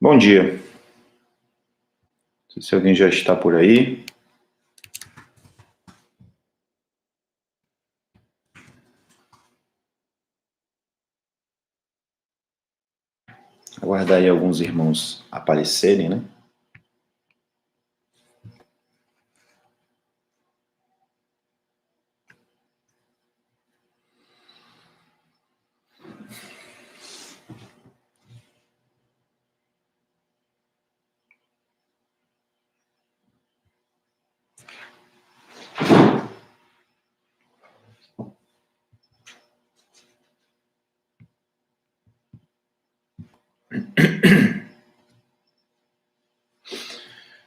Bom dia. Não sei se alguém já está por aí. Aguardar aí alguns irmãos aparecerem, né?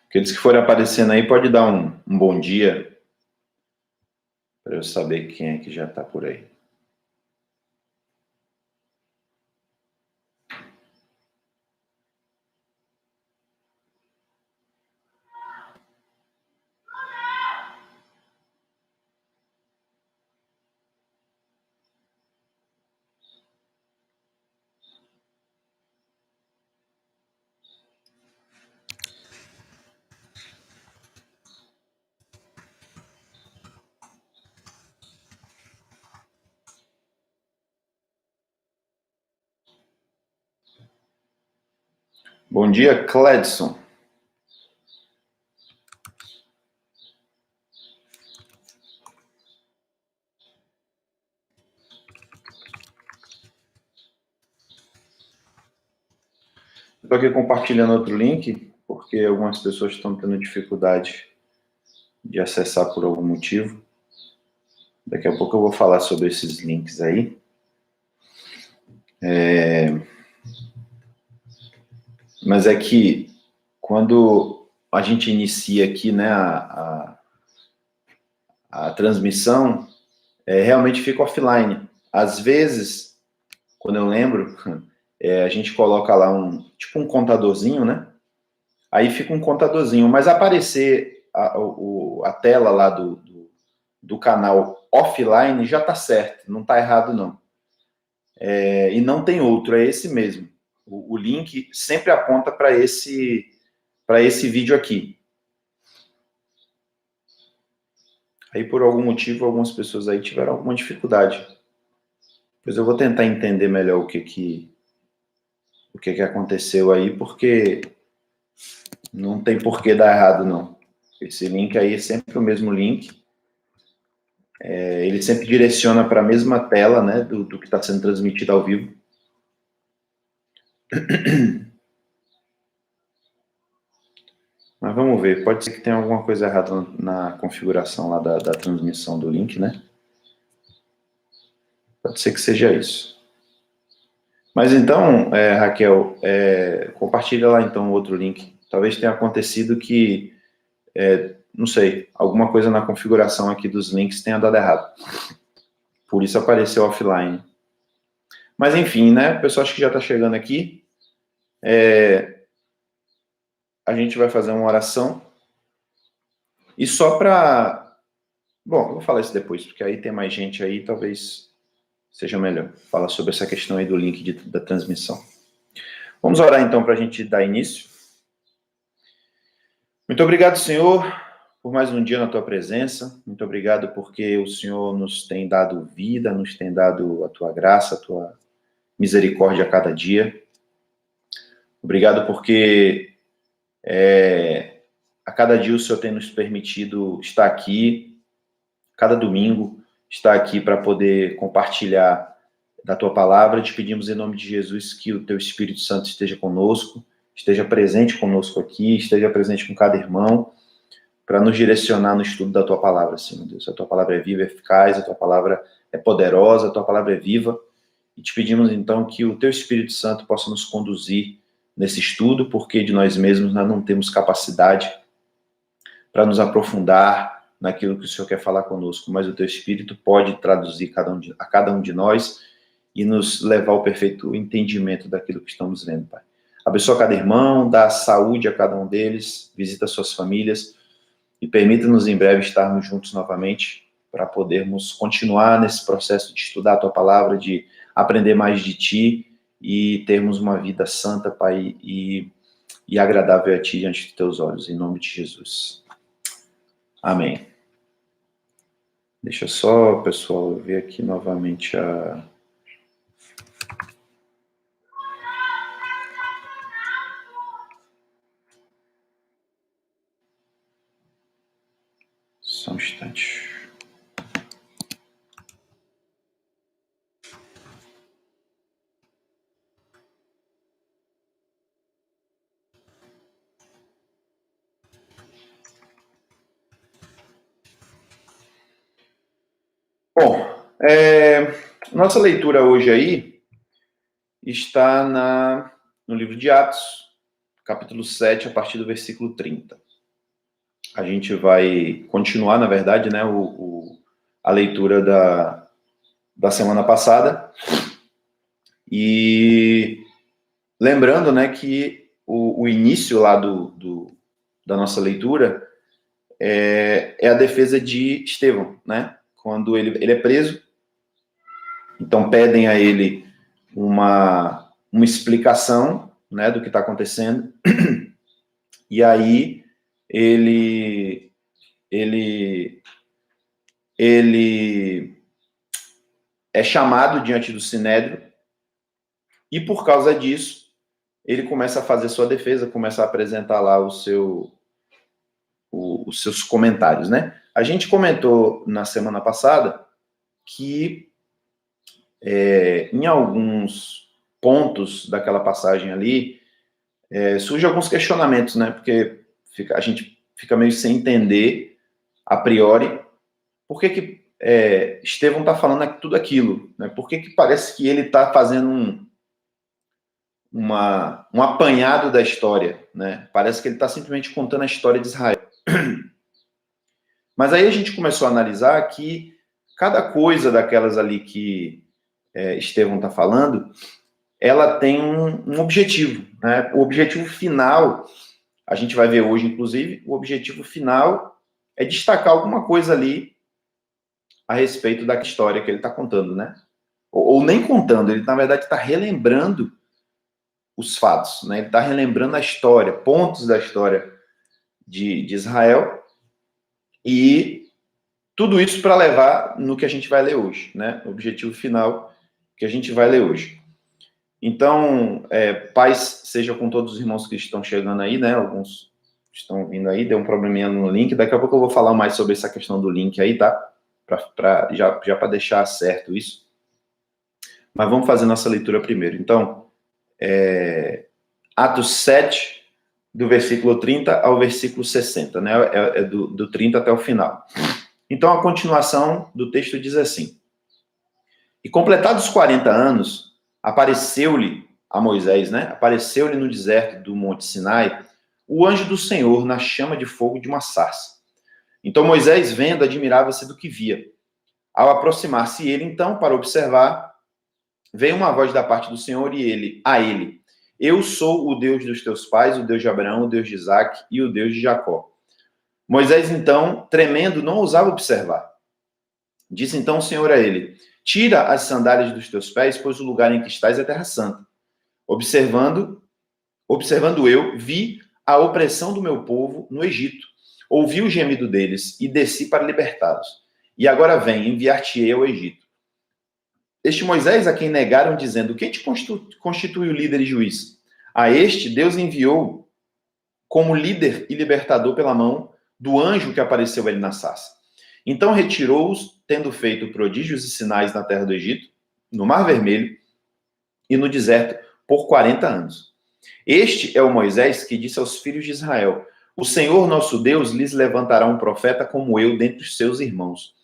Aqueles que forem aparecendo aí, pode dar um bom dia, para eu saber quem é que já está por aí. Bom dia, Cledson. Estou aqui compartilhando outro link, porque algumas pessoas estão tendo dificuldade de acessar por algum motivo. Daqui a pouco eu vou falar sobre esses links aí. Mas é que quando a gente inicia aqui, né, a transmissão, realmente fica offline. Às vezes, quando eu lembro, a gente coloca lá tipo um contadorzinho, né? Aí fica um contadorzinho, mas aparecer a tela lá do canal offline já tá certo, não tá errado não. E não tem outro, é esse mesmo. O link sempre aponta para esse vídeo aqui. Aí por algum motivo algumas pessoas aí tiveram alguma dificuldade. Pois eu vou tentar entender melhor o que aconteceu aí, porque não tem por que dar errado, não. Esse link aí é sempre o mesmo link. Ele sempre direciona para a mesma tela, né, do que está sendo transmitido ao vivo. Mas vamos ver, pode ser que tenha alguma coisa errada na configuração lá da transmissão do link, né? Pode ser que seja isso. Mas então, Raquel, compartilha lá então outro link. Talvez tenha acontecido que, não sei, alguma coisa na configuração aqui dos links tenha dado errado. Por isso apareceu offline. Mas enfim, né? O pessoal acho que já está chegando aqui. A gente vai fazer uma oração. E só para... Bom, eu vou falar isso depois, porque aí tem mais gente aí, talvez seja melhor falar sobre essa questão aí do link da transmissão. Vamos orar então para a gente dar início. Muito obrigado, Senhor, por mais um dia na Tua presença. Muito obrigado porque o Senhor nos tem dado vida, nos tem dado a Tua graça, a Tua misericórdia a cada dia. Obrigado porque a cada dia o Senhor tem nos permitido estar aqui, cada domingo, estar aqui para poder compartilhar da Tua palavra. Te pedimos em nome de Jesus que o Teu Espírito Santo esteja conosco, esteja presente conosco aqui, esteja presente com cada irmão, para nos direcionar no estudo da Tua palavra, Senhor Deus. A Tua palavra é viva, é eficaz, a Tua palavra é poderosa, a Tua palavra é viva. E te pedimos então que o Teu Espírito Santo possa nos conduzir nesse estudo, porque de nós mesmos nós não temos capacidade para nos aprofundar naquilo que o Senhor quer falar conosco, mas o Teu Espírito pode traduzir a cada um de nós e nos levar ao perfeito entendimento daquilo que estamos lendo, Pai. Abençoa cada irmão, dá saúde a cada um deles, visita suas famílias e permita-nos em breve estarmos juntos novamente para podermos continuar nesse processo de estudar a Tua palavra, de aprender mais de Ti e termos uma vida santa, Pai, e e agradável a ti diante de teus olhos, em nome de Jesus. Amém. Deixa só, pessoal, eu ver aqui novamente a... Só um instante. Bom, nossa leitura hoje aí está no livro de Atos, capítulo 7, a partir do versículo 30. A gente vai continuar, na verdade, né, a leitura da semana passada. E lembrando, né, que o início lá da nossa leitura é a defesa de Estevão, né? Quando ele é preso, então pedem a ele uma explicação, né, do que está acontecendo, e aí ele é chamado diante do Sinédrio, e por causa disso, ele começa a fazer sua defesa, começa a apresentar lá os seus comentários, né? A gente comentou na semana passada que em alguns pontos daquela passagem ali, surgem alguns questionamentos, né? Porque a gente fica meio sem entender, a priori, por que Estevão está falando tudo aquilo, né? Por que parece que ele está fazendo um apanhado da história, né? Parece que ele está simplesmente contando a história de Israel. Mas aí a gente começou a analisar que cada coisa daquelas ali que Estevão está falando, ela tem um objetivo, né? O objetivo final, a gente vai ver hoje, inclusive, o objetivo final é destacar alguma coisa ali a respeito da história que ele está contando, né? Ou nem contando, ele, na verdade, está relembrando os fatos, né? Ele está relembrando a história, pontos da história de Israel, e tudo isso para levar no que a gente vai ler hoje, né? O objetivo final que a gente vai ler hoje. Então, paz seja com todos os irmãos que estão chegando aí, né? Alguns estão vindo aí, deu um probleminha no link. Daqui a pouco eu vou falar mais sobre essa questão do link aí, tá? Já para deixar certo isso. Mas vamos fazer nossa leitura primeiro. Então, Atos 7, do versículo 30 ao versículo 60, né? Do 30 até o final. Então, a continuação do texto diz assim: E completados 40 anos, apareceu-lhe a Moisés, né? Apareceu-lhe no deserto do Monte Sinai o anjo do Senhor na chama de fogo de uma sarça. Então Moisés, vendo, admirava-se do que via. Ao aproximar-se ele, então, para observar, veio uma voz da parte do Senhor e a ele: Eu sou o Deus dos teus pais, o Deus de Abraão, o Deus de Isaque e o Deus de Jacó. Moisés, então, tremendo, não ousava observar. Disse então o Senhor a ele: Tira as sandálias dos teus pés, pois o lugar em que estás é terra santa. Observando eu, vi a opressão do meu povo no Egito. Ouvi o gemido deles e desci para libertá-los. E agora vem, enviar-te-ei ao Egito. Este Moisés a quem negaram, dizendo: Quem te constituiu líder e juiz? A este Deus enviou como líder e libertador pela mão do anjo que apareceu a ele na sarça. Então retirou-os, tendo feito prodígios e sinais na terra do Egito, no Mar Vermelho e no deserto por 40 anos. Este é o Moisés que disse aos filhos de Israel: O Senhor nosso Deus lhes levantará um profeta como eu dentre os seus irmãos.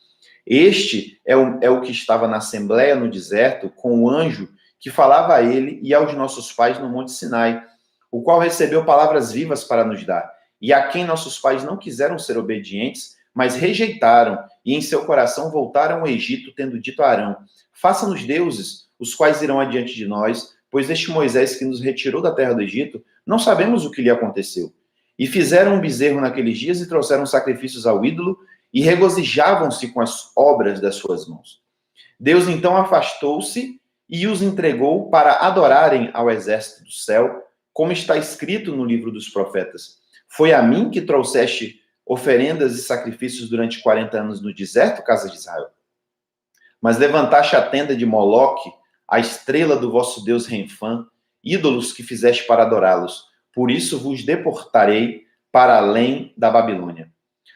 Este é o que estava na assembleia no deserto com o anjo que falava a ele e aos nossos pais no Monte Sinai, o qual recebeu palavras vivas para nos dar, e a quem nossos pais não quiseram ser obedientes, mas rejeitaram, e em seu coração voltaram ao Egito, tendo dito a Arão: Faça-nos deuses, os quais irão adiante de nós, pois este Moisés que nos retirou da terra do Egito, não sabemos o que lhe aconteceu. E fizeram um bezerro naqueles dias e trouxeram sacrifícios ao ídolo, e regozijavam-se com as obras das suas mãos. Deus então afastou-se e os entregou para adorarem ao exército do céu, como está escrito no livro dos profetas. Foi a mim que trouxeste oferendas e sacrifícios durante 40 anos no deserto, casa de Israel. Mas levantaste a tenda de Moloque, a estrela do vosso Deus Renfã, ídolos que fizeste para adorá-los. Por isso vos deportarei para além da Babilônia.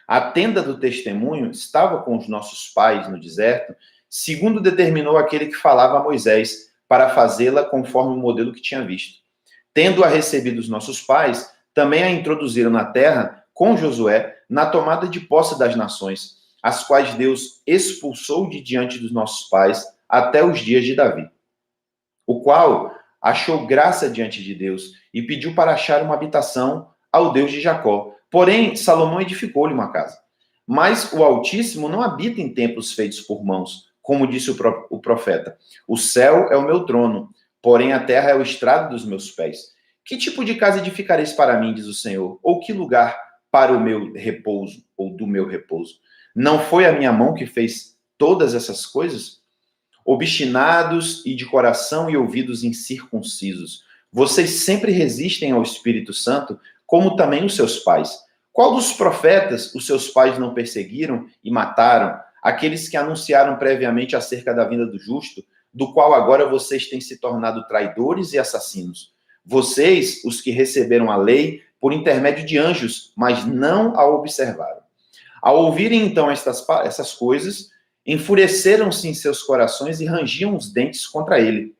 A tenda do testemunho estava com os nossos pais no deserto, segundo determinou aquele que falava a Moisés, para fazê-la conforme o modelo que tinha visto. Tendo-a recebido os nossos pais, também a introduziram na terra com Josué, na tomada de posse das nações, as quais Deus expulsou de diante dos nossos pais até os dias de Davi, o qual achou graça diante de Deus e pediu para achar uma habitação ao Deus de Jacó. Porém, Salomão edificou-lhe uma casa. Mas o Altíssimo não habita em templos feitos por mãos, como disse o profeta. O céu é o meu trono, porém a terra é o estrado dos meus pés. Que tipo de casa edificareis para mim, diz o Senhor? Ou que lugar para o meu repouso, ou do meu repouso? Não foi a minha mão que fez todas essas coisas? Obstinados e de coração e ouvidos incircuncisos, vocês sempre resistem ao Espírito Santo, como também os seus pais. Qual dos profetas os seus pais não perseguiram e mataram, aqueles que anunciaram previamente acerca da vinda do justo, do qual agora vocês têm se tornado traidores e assassinos? Vocês, os que receberam a lei por intermédio de anjos, mas não a observaram. Ao ouvirem então essas coisas, enfureceram-se em seus corações e rangiam os dentes contra ele.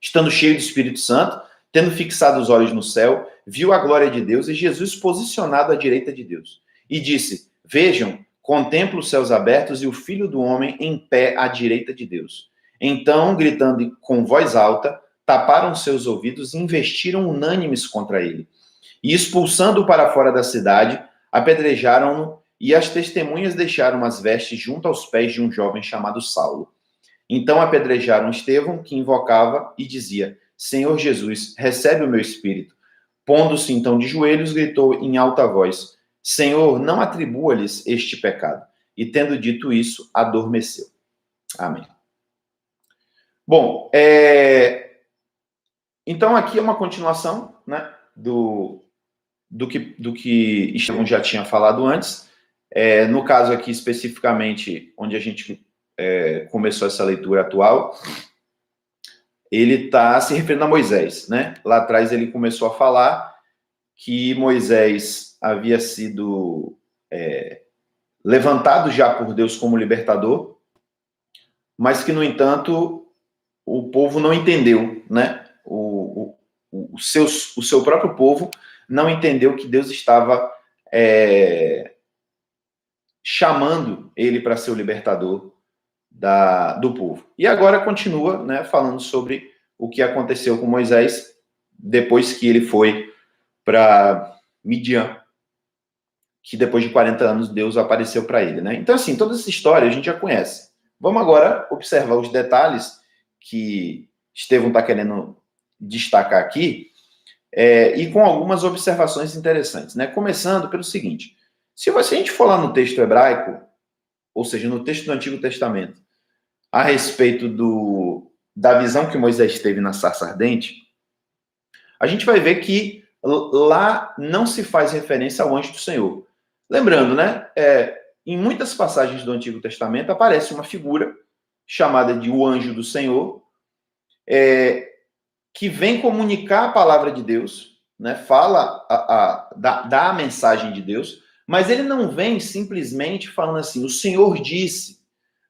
Estando cheio do Espírito Santo, tendo fixado os olhos no céu, viu a glória de Deus e Jesus posicionado à direita de Deus. E disse: Vejam, contemplo os céus abertos e o Filho do Homem em pé à direita de Deus. Então, gritando com voz alta, taparam seus ouvidos e investiram unânimes contra ele. E expulsando-o para fora da cidade, apedrejaram-no, e as testemunhas deixaram as vestes junto aos pés de um jovem chamado Saulo. Então apedrejaram Estevão, que invocava e dizia: Senhor Jesus, recebe o meu espírito. Pondo-se então de joelhos, gritou em alta voz: Senhor, não atribua-lhes este pecado. E tendo dito isso, adormeceu. Amém. Bom, então aqui é uma continuação, né, do que Estevão já tinha falado antes. No caso aqui, especificamente, onde a gente começou essa leitura atual, ele está se referindo a Moisés, né? Lá atrás ele começou a falar que Moisés havia sido levantado já por Deus como libertador, mas que, no entanto, o povo não entendeu, né? O seu próprio povo não entendeu que Deus estava chamando ele para ser o libertador do povo. E agora continua, né, falando sobre o que aconteceu com Moisés depois que ele foi para Midian, que depois de 40 anos Deus apareceu para ele, né? Então, assim, toda essa história a gente já conhece. Vamos agora observar os detalhes que Estevão está querendo destacar aqui, e com algumas observações interessantes, né? Começando pelo seguinte: se a gente for lá no texto hebraico, ou seja, no texto do Antigo Testamento, a respeito da visão que Moisés teve na sarça ardente, a gente vai ver que lá não se faz referência ao anjo do Senhor. Lembrando, né? Em muitas passagens do Antigo Testamento aparece uma figura chamada de o anjo do Senhor, que vem comunicar a palavra de Deus, né? Fala, dá a mensagem de Deus, mas ele não vem simplesmente falando assim: o Senhor disse,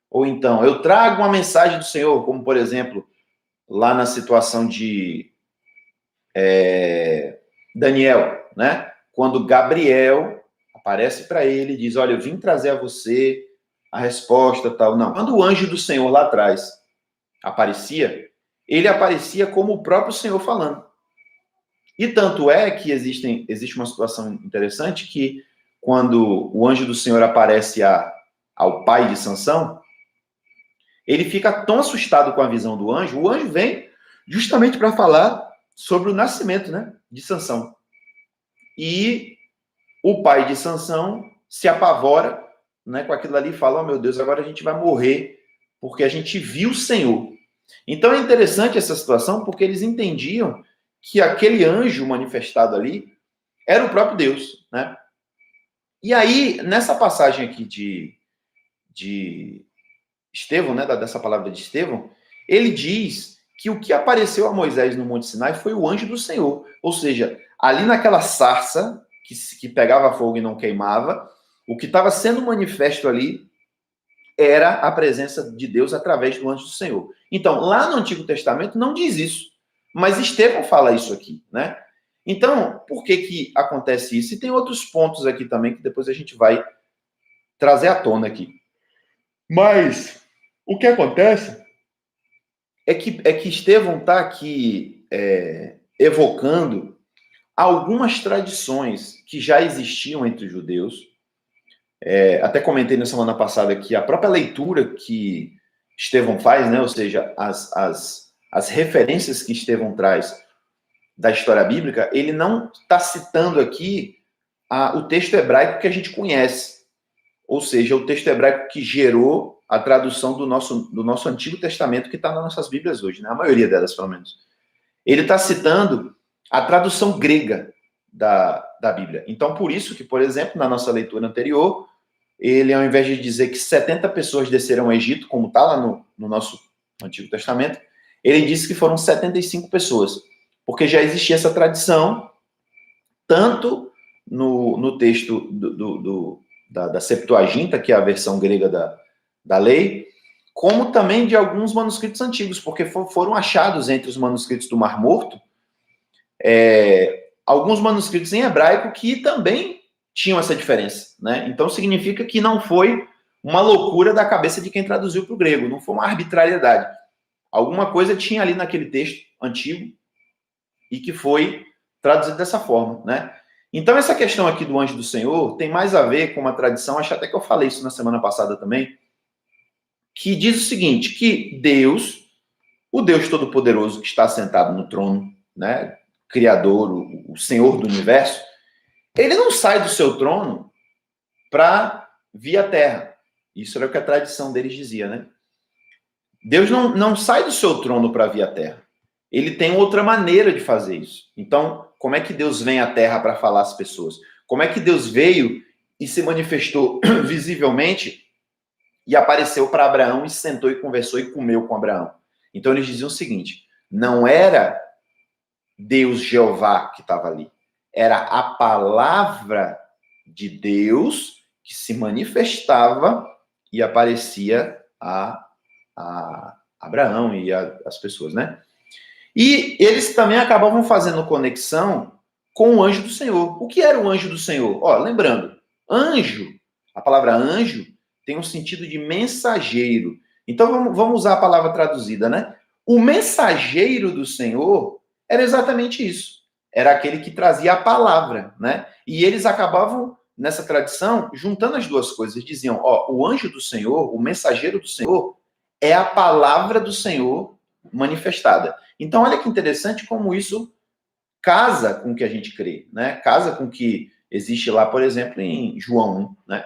ou então, eu trago uma mensagem do Senhor, como, por exemplo, lá na situação de Daniel, né? Quando Gabriel aparece para ele e diz: olha, eu vim trazer a você a resposta, tal. Não, quando o anjo do Senhor lá atrás aparecia, ele aparecia como o próprio Senhor falando. E tanto é que existe uma situação interessante que, quando o anjo do Senhor aparece ao pai de Sansão, ele fica tão assustado com a visão do anjo. O anjo vem justamente para falar sobre o nascimento, né, de Sansão. E o pai de Sansão se apavora, né, com aquilo ali e fala: oh, meu Deus, agora a gente vai morrer porque a gente viu o Senhor. Então é interessante essa situação, porque eles entendiam que aquele anjo manifestado ali era o próprio Deus, né? E aí, nessa passagem aqui de Estevão, né, dessa palavra de Estevão, ele diz que o que apareceu a Moisés no Monte Sinai foi o anjo do Senhor. Ou seja, ali naquela sarça que pegava fogo e não queimava, o que estava sendo manifesto ali era a presença de Deus através do anjo do Senhor. Então, lá no Antigo Testamento não diz isso, mas Estevão fala isso aqui, né? Então, por que que acontece isso? E tem outros pontos aqui também que depois a gente vai trazer à tona aqui. Mas o que acontece é que Estevão está aqui evocando algumas tradições que já existiam entre os judeus. Até comentei na semana passada que a própria leitura que Estevão faz, né, ou seja, as referências que Estevão traz da história bíblica, ele não está citando aqui o texto hebraico que a gente conhece, ou seja, o texto hebraico que gerou a tradução do nosso Antigo Testamento que está nas nossas Bíblias hoje, né? A maioria delas, pelo menos. Ele está citando a tradução grega da Bíblia. Então, por isso que, por exemplo, na nossa leitura anterior, ele, ao invés de dizer que 70 pessoas desceram ao Egito, como está lá no nosso Antigo Testamento, ele disse que foram 75 pessoas, porque já existia essa tradição, tanto no texto da Septuaginta, que é a versão grega da lei, como também de alguns manuscritos antigos, porque foram achados entre os manuscritos do Mar Morto alguns manuscritos em hebraico que também tinham essa diferença, né? Então significa que não foi uma loucura da cabeça de quem traduziu para o grego, não foi uma arbitrariedade. Alguma coisa tinha ali naquele texto antigo e que foi traduzido dessa forma, né? Então essa questão aqui do anjo do Senhor tem mais a ver com uma tradição, acho até que eu falei isso na semana passada também, que diz o seguinte, que Deus, o Deus Todo-Poderoso que está sentado no trono, né, Criador, o Senhor do Universo, ele não sai do seu trono para vir à Terra. Isso era o que a tradição deles dizia, né? Deus não sai do seu trono para vir à Terra. Ele tem outra maneira de fazer isso. Então, como é que Deus vem à Terra para falar às pessoas? Como é que Deus veio e se manifestou visivelmente e apareceu para Abraão e sentou e conversou e comeu com Abraão? Então, eles diziam o seguinte, não era Deus Jeová que estava ali. Era a palavra de Deus que se manifestava e aparecia a Abraão e as pessoas, né? E eles também acabavam fazendo conexão com o anjo do Senhor. O que era o anjo do Senhor? Ó, lembrando, anjo, a palavra anjo tem um sentido de mensageiro. Então vamos usar a palavra traduzida, né? O mensageiro do Senhor era exatamente isso. Era aquele que trazia a palavra, né? E eles acabavam, nessa tradição, juntando as duas coisas. Diziam, ó, o anjo do Senhor, o mensageiro do Senhor, é a palavra do Senhor manifestada. Então, olha que interessante como isso casa com o que a gente crê, né? Casa com o que existe lá, por exemplo, em João 1, né?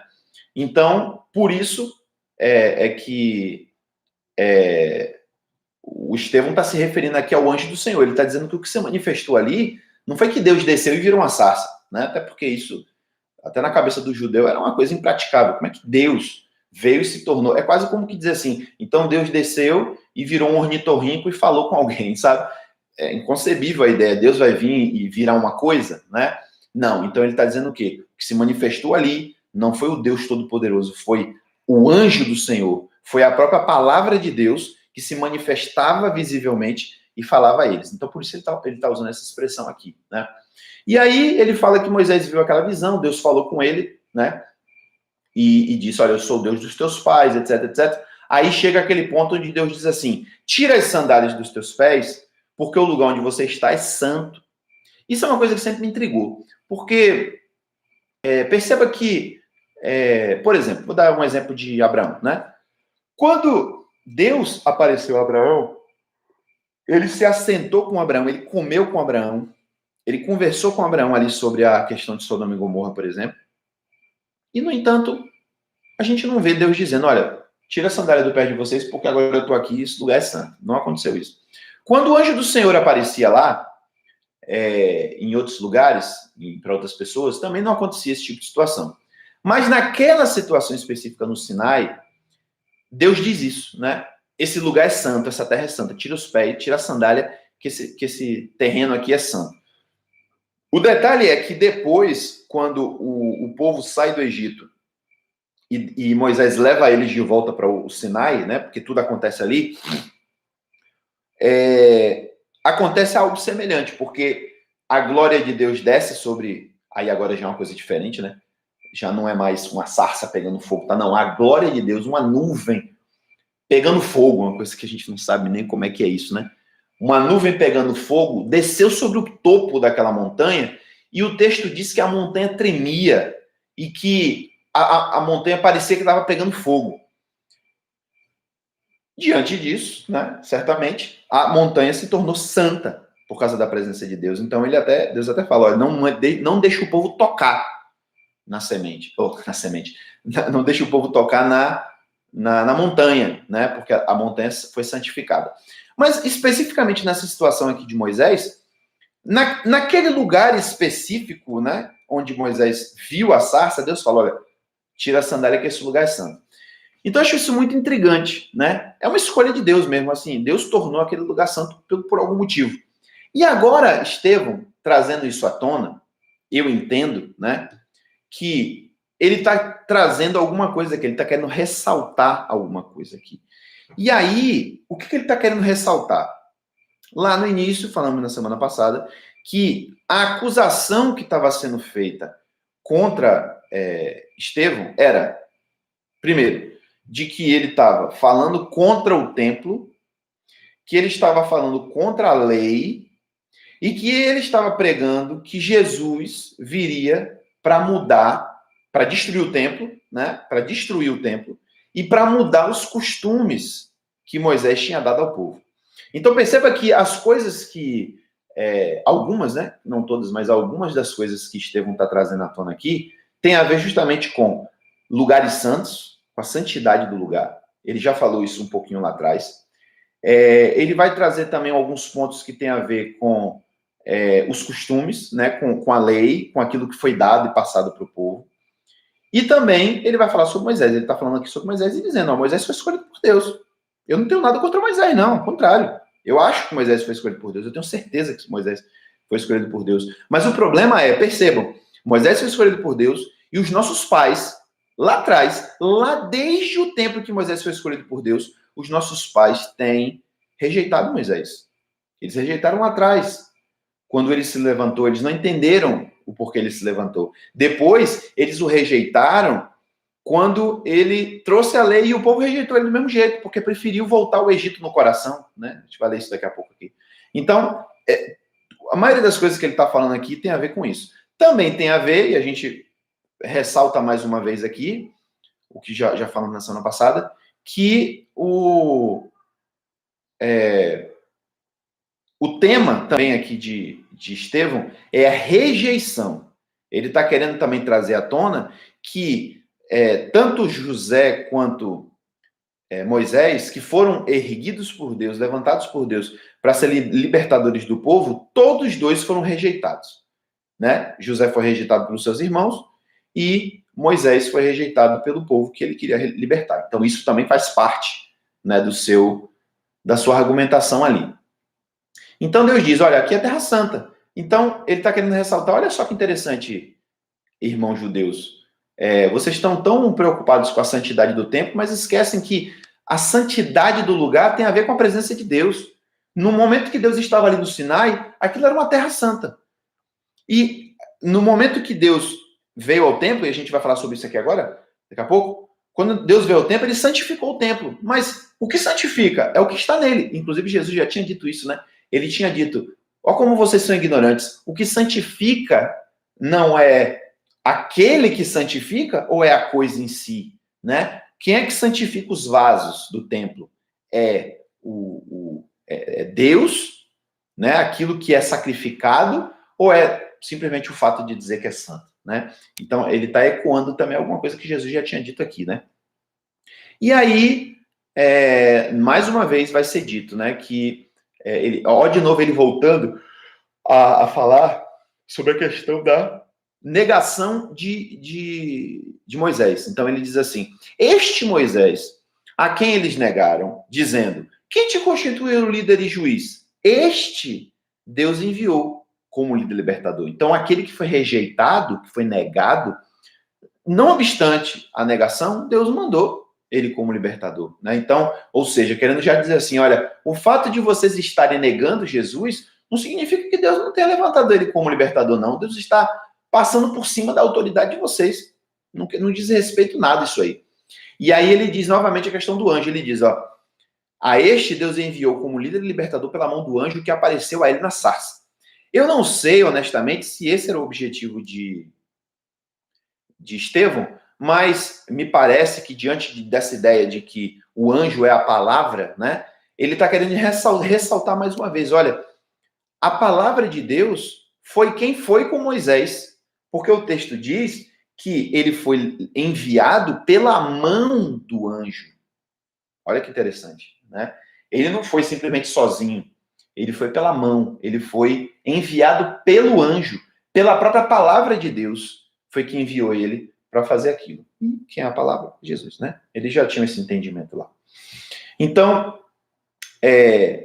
Então, por isso que o Estevão está se referindo aqui ao anjo do Senhor. Ele está dizendo que o que se manifestou ali não foi que Deus desceu e virou uma sarça, né? Até porque isso, até na cabeça do judeu, era uma coisa impraticável. Como é que Deus veio e se tornou? É quase como que dizer assim, então Deus desceu e virou um ornitorrinco e falou com alguém, sabe? É inconcebível a ideia. Deus vai vir e virar uma coisa, né? Não, então ele está dizendo o quê? O que se manifestou ali não foi o Deus Todo-Poderoso, foi o anjo do Senhor, foi a própria palavra de Deus que se manifestava visivelmente e falava a eles. Então, por isso ele tá usando essa expressão aqui, né? E aí ele fala que Moisés viu aquela visão, Deus falou com ele, né? E disse, olha, eu sou o Deus dos teus pais, etc, etc. Aí chega aquele ponto onde Deus diz assim, tira as sandálias dos teus pés, porque o lugar onde você está é santo. Isso é uma coisa que sempre me intrigou, porque perceba que, por exemplo, vou dar um exemplo de Abraão, né? Quando Deus apareceu a Abraão, ele se assentou com Abraão, ele comeu com Abraão, ele conversou com Abraão ali sobre a questão de Sodoma e Gomorra, por exemplo. E, no entanto, a gente não vê Deus dizendo, olha, tira a sandália do pé de vocês, porque agora eu estou aqui e esse lugar é santo. Não aconteceu isso. Quando o anjo do Senhor aparecia lá, em outros lugares, para outras pessoas, também não acontecia esse tipo de situação. Mas naquela situação específica no Sinai, Deus diz isso, né? Esse lugar é santo, essa terra é santa. Tira os pés, tira a sandália, que esse terreno aqui é santo. O detalhe é que depois, quando o povo sai do Egito e Moisés leva eles de volta para o Sinai, né? Porque tudo acontece ali, acontece algo semelhante, porque a glória de Deus desce sobre... Aí agora já é uma coisa diferente, né? Já não é mais uma sarça pegando fogo, tá? Não, a glória de Deus, uma nuvem pegando fogo, uma coisa que a gente não sabe nem como é que é isso, né? Uma nuvem pegando fogo desceu sobre o topo daquela montanha e o texto diz que a montanha tremia e que a montanha parecia que estava pegando fogo. Diante disso, né, certamente, a montanha se tornou santa por causa da presença de Deus. Então Deus até fala, olha, não deixa o povo tocar na semente, não deixa o povo tocar na montanha, né, porque a montanha foi santificada. Mas especificamente nessa situação aqui de Moisés, naquele lugar específico, né, onde Moisés viu a sarça, Deus falou, olha, tira a sandália que esse lugar é santo. Então eu acho isso muito intrigante, né? É uma escolha de Deus mesmo, assim, Deus tornou aquele lugar santo por algum motivo. E agora, Estevão, trazendo isso à tona, eu entendo, né, que ele está trazendo alguma coisa aqui, ele está querendo ressaltar alguma coisa aqui. E aí, o que ele está querendo ressaltar? Lá no início, falamos na semana passada, que a acusação que estava sendo feita contra Estevão era, primeiro, de que ele estava falando contra o templo, que ele estava falando contra a lei e que ele estava pregando que Jesus viria para mudar, para destruir o templo, né? Para destruir o templo e para mudar os costumes que Moisés tinha dado ao povo. Então perceba que as coisas que algumas, né? Não todas, mas algumas das coisas que Estevão está trazendo à tona aqui tem a ver justamente com lugares santos, com a santidade do lugar. Ele já falou isso um pouquinho lá atrás. Ele vai trazer também alguns pontos que tem a ver com os costumes, né, com a lei, com aquilo que foi dado e passado para o povo. E também ele vai falar sobre Moisés. Ele está falando aqui sobre Moisés e dizendo, Moisés foi escolhido por Deus. Eu não tenho nada contra Moisés, não. Ao contrário. Eu acho que Moisés foi escolhido por Deus. Eu tenho certeza que Moisés foi escolhido por Deus. Mas o problema percebam, Moisés foi escolhido por Deus e os nossos pais, lá atrás, lá desde o tempo que Moisés foi escolhido por Deus, os nossos pais têm rejeitado Moisés. Eles rejeitaram lá atrás. Quando ele se levantou, eles não entenderam o porquê ele se levantou. Depois, eles o rejeitaram quando ele trouxe a lei e o povo rejeitou ele do mesmo jeito, porque preferiu voltar ao Egito no coração, né? A gente vai ler isso daqui a pouco aqui. Então, a maioria das coisas que ele está falando aqui tem a ver com isso. Também tem a ver, e a gente ressalta mais uma vez aqui, o que já falamos na semana passada, que o tema também aqui de Estevão é a rejeição. Ele está querendo também trazer à tona que tanto José quanto Moisés, que foram erguidos por Deus, levantados por Deus para serem libertadores do povo, todos dois foram rejeitados. Né? José foi rejeitado pelos seus irmãos e Moisés foi rejeitado pelo povo que ele queria libertar. Então isso também faz parte, né, da sua argumentação ali. Então Deus diz, olha, aqui é Terra Santa. Então ele está querendo ressaltar, olha só que interessante, irmãos judeus. Vocês estão tão preocupados com a santidade do templo, mas esquecem que a santidade do lugar tem a ver com a presença de Deus. No momento que Deus estava ali no Sinai, aquilo era uma terra santa. E no momento que Deus veio ao templo, e a gente vai falar sobre isso aqui agora, daqui a pouco, quando Deus veio ao templo, ele santificou o templo. Mas o que santifica é o que está nele. Inclusive, Jesus já tinha dito isso, né? Ele tinha dito, ó como vocês são ignorantes, o que santifica não é aquele que santifica ou é a coisa em si, né? Quem é que santifica os vasos do templo? É Deus, né? Aquilo que é sacrificado, ou é simplesmente o fato de dizer que é santo, né? Então, ele está ecoando também alguma coisa que Jesus já tinha dito aqui, né? E aí, mais uma vez vai ser dito, né? Que, de novo ele voltando a falar sobre a questão da negação de Moisés. Então ele diz assim: este Moisés, a quem eles negaram, dizendo: quem te constituiu líder e juiz? Este Deus enviou como líder libertador. Então aquele que foi rejeitado, que foi negado, não obstante a negação, Deus mandou ele como libertador, né? Então, ou seja, querendo já dizer assim, olha, o fato de vocês estarem negando Jesus não significa que Deus não tenha levantado ele como libertador, não. Deus está passando por cima da autoridade de vocês. Não diz respeito nada isso aí. E aí ele diz novamente a questão do anjo. Ele diz, ó, a este Deus enviou como líder e libertador pela mão do anjo que apareceu a ele na sarça. Eu não sei, honestamente, se esse era o objetivo de Estevão, mas me parece que diante dessa ideia de que o anjo é a palavra, né? Ele está querendo ressaltar mais uma vez, olha, a palavra de Deus foi quem foi com Moisés, porque o texto diz que ele foi enviado pela mão do anjo. Olha que interessante, né? Ele não foi simplesmente sozinho, ele foi pela mão, ele foi enviado pelo anjo, pela própria palavra de Deus, foi que enviou ele para fazer aquilo. E quem é a palavra? Jesus, né? Eles já tinham esse entendimento lá. Então,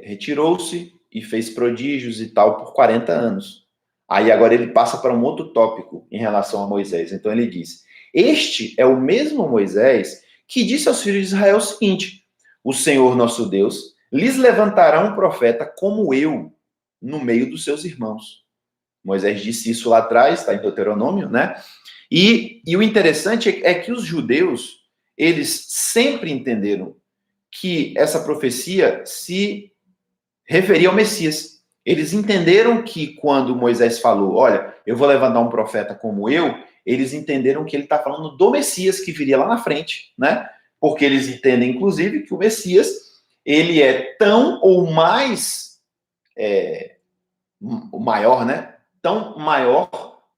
retirou-se e fez prodígios e tal por 40 anos. Aí agora ele passa para um outro tópico em relação a Moisés. Então ele diz: este é o mesmo Moisés que disse aos filhos de Israel o seguinte: o Senhor nosso Deus lhes levantará um profeta como eu no meio dos seus irmãos. Moisés disse isso lá atrás, está em Deuteronômio, né? E o interessante é que os judeus, eles sempre entenderam que essa profecia se referia ao Messias. Eles entenderam que quando Moisés falou, olha, eu vou levantar um profeta como eu, eles entenderam que ele está falando do Messias que viria lá na frente, né? Porque eles entendem, inclusive, que o Messias, ele é tão ou mais maior, né? Tão maior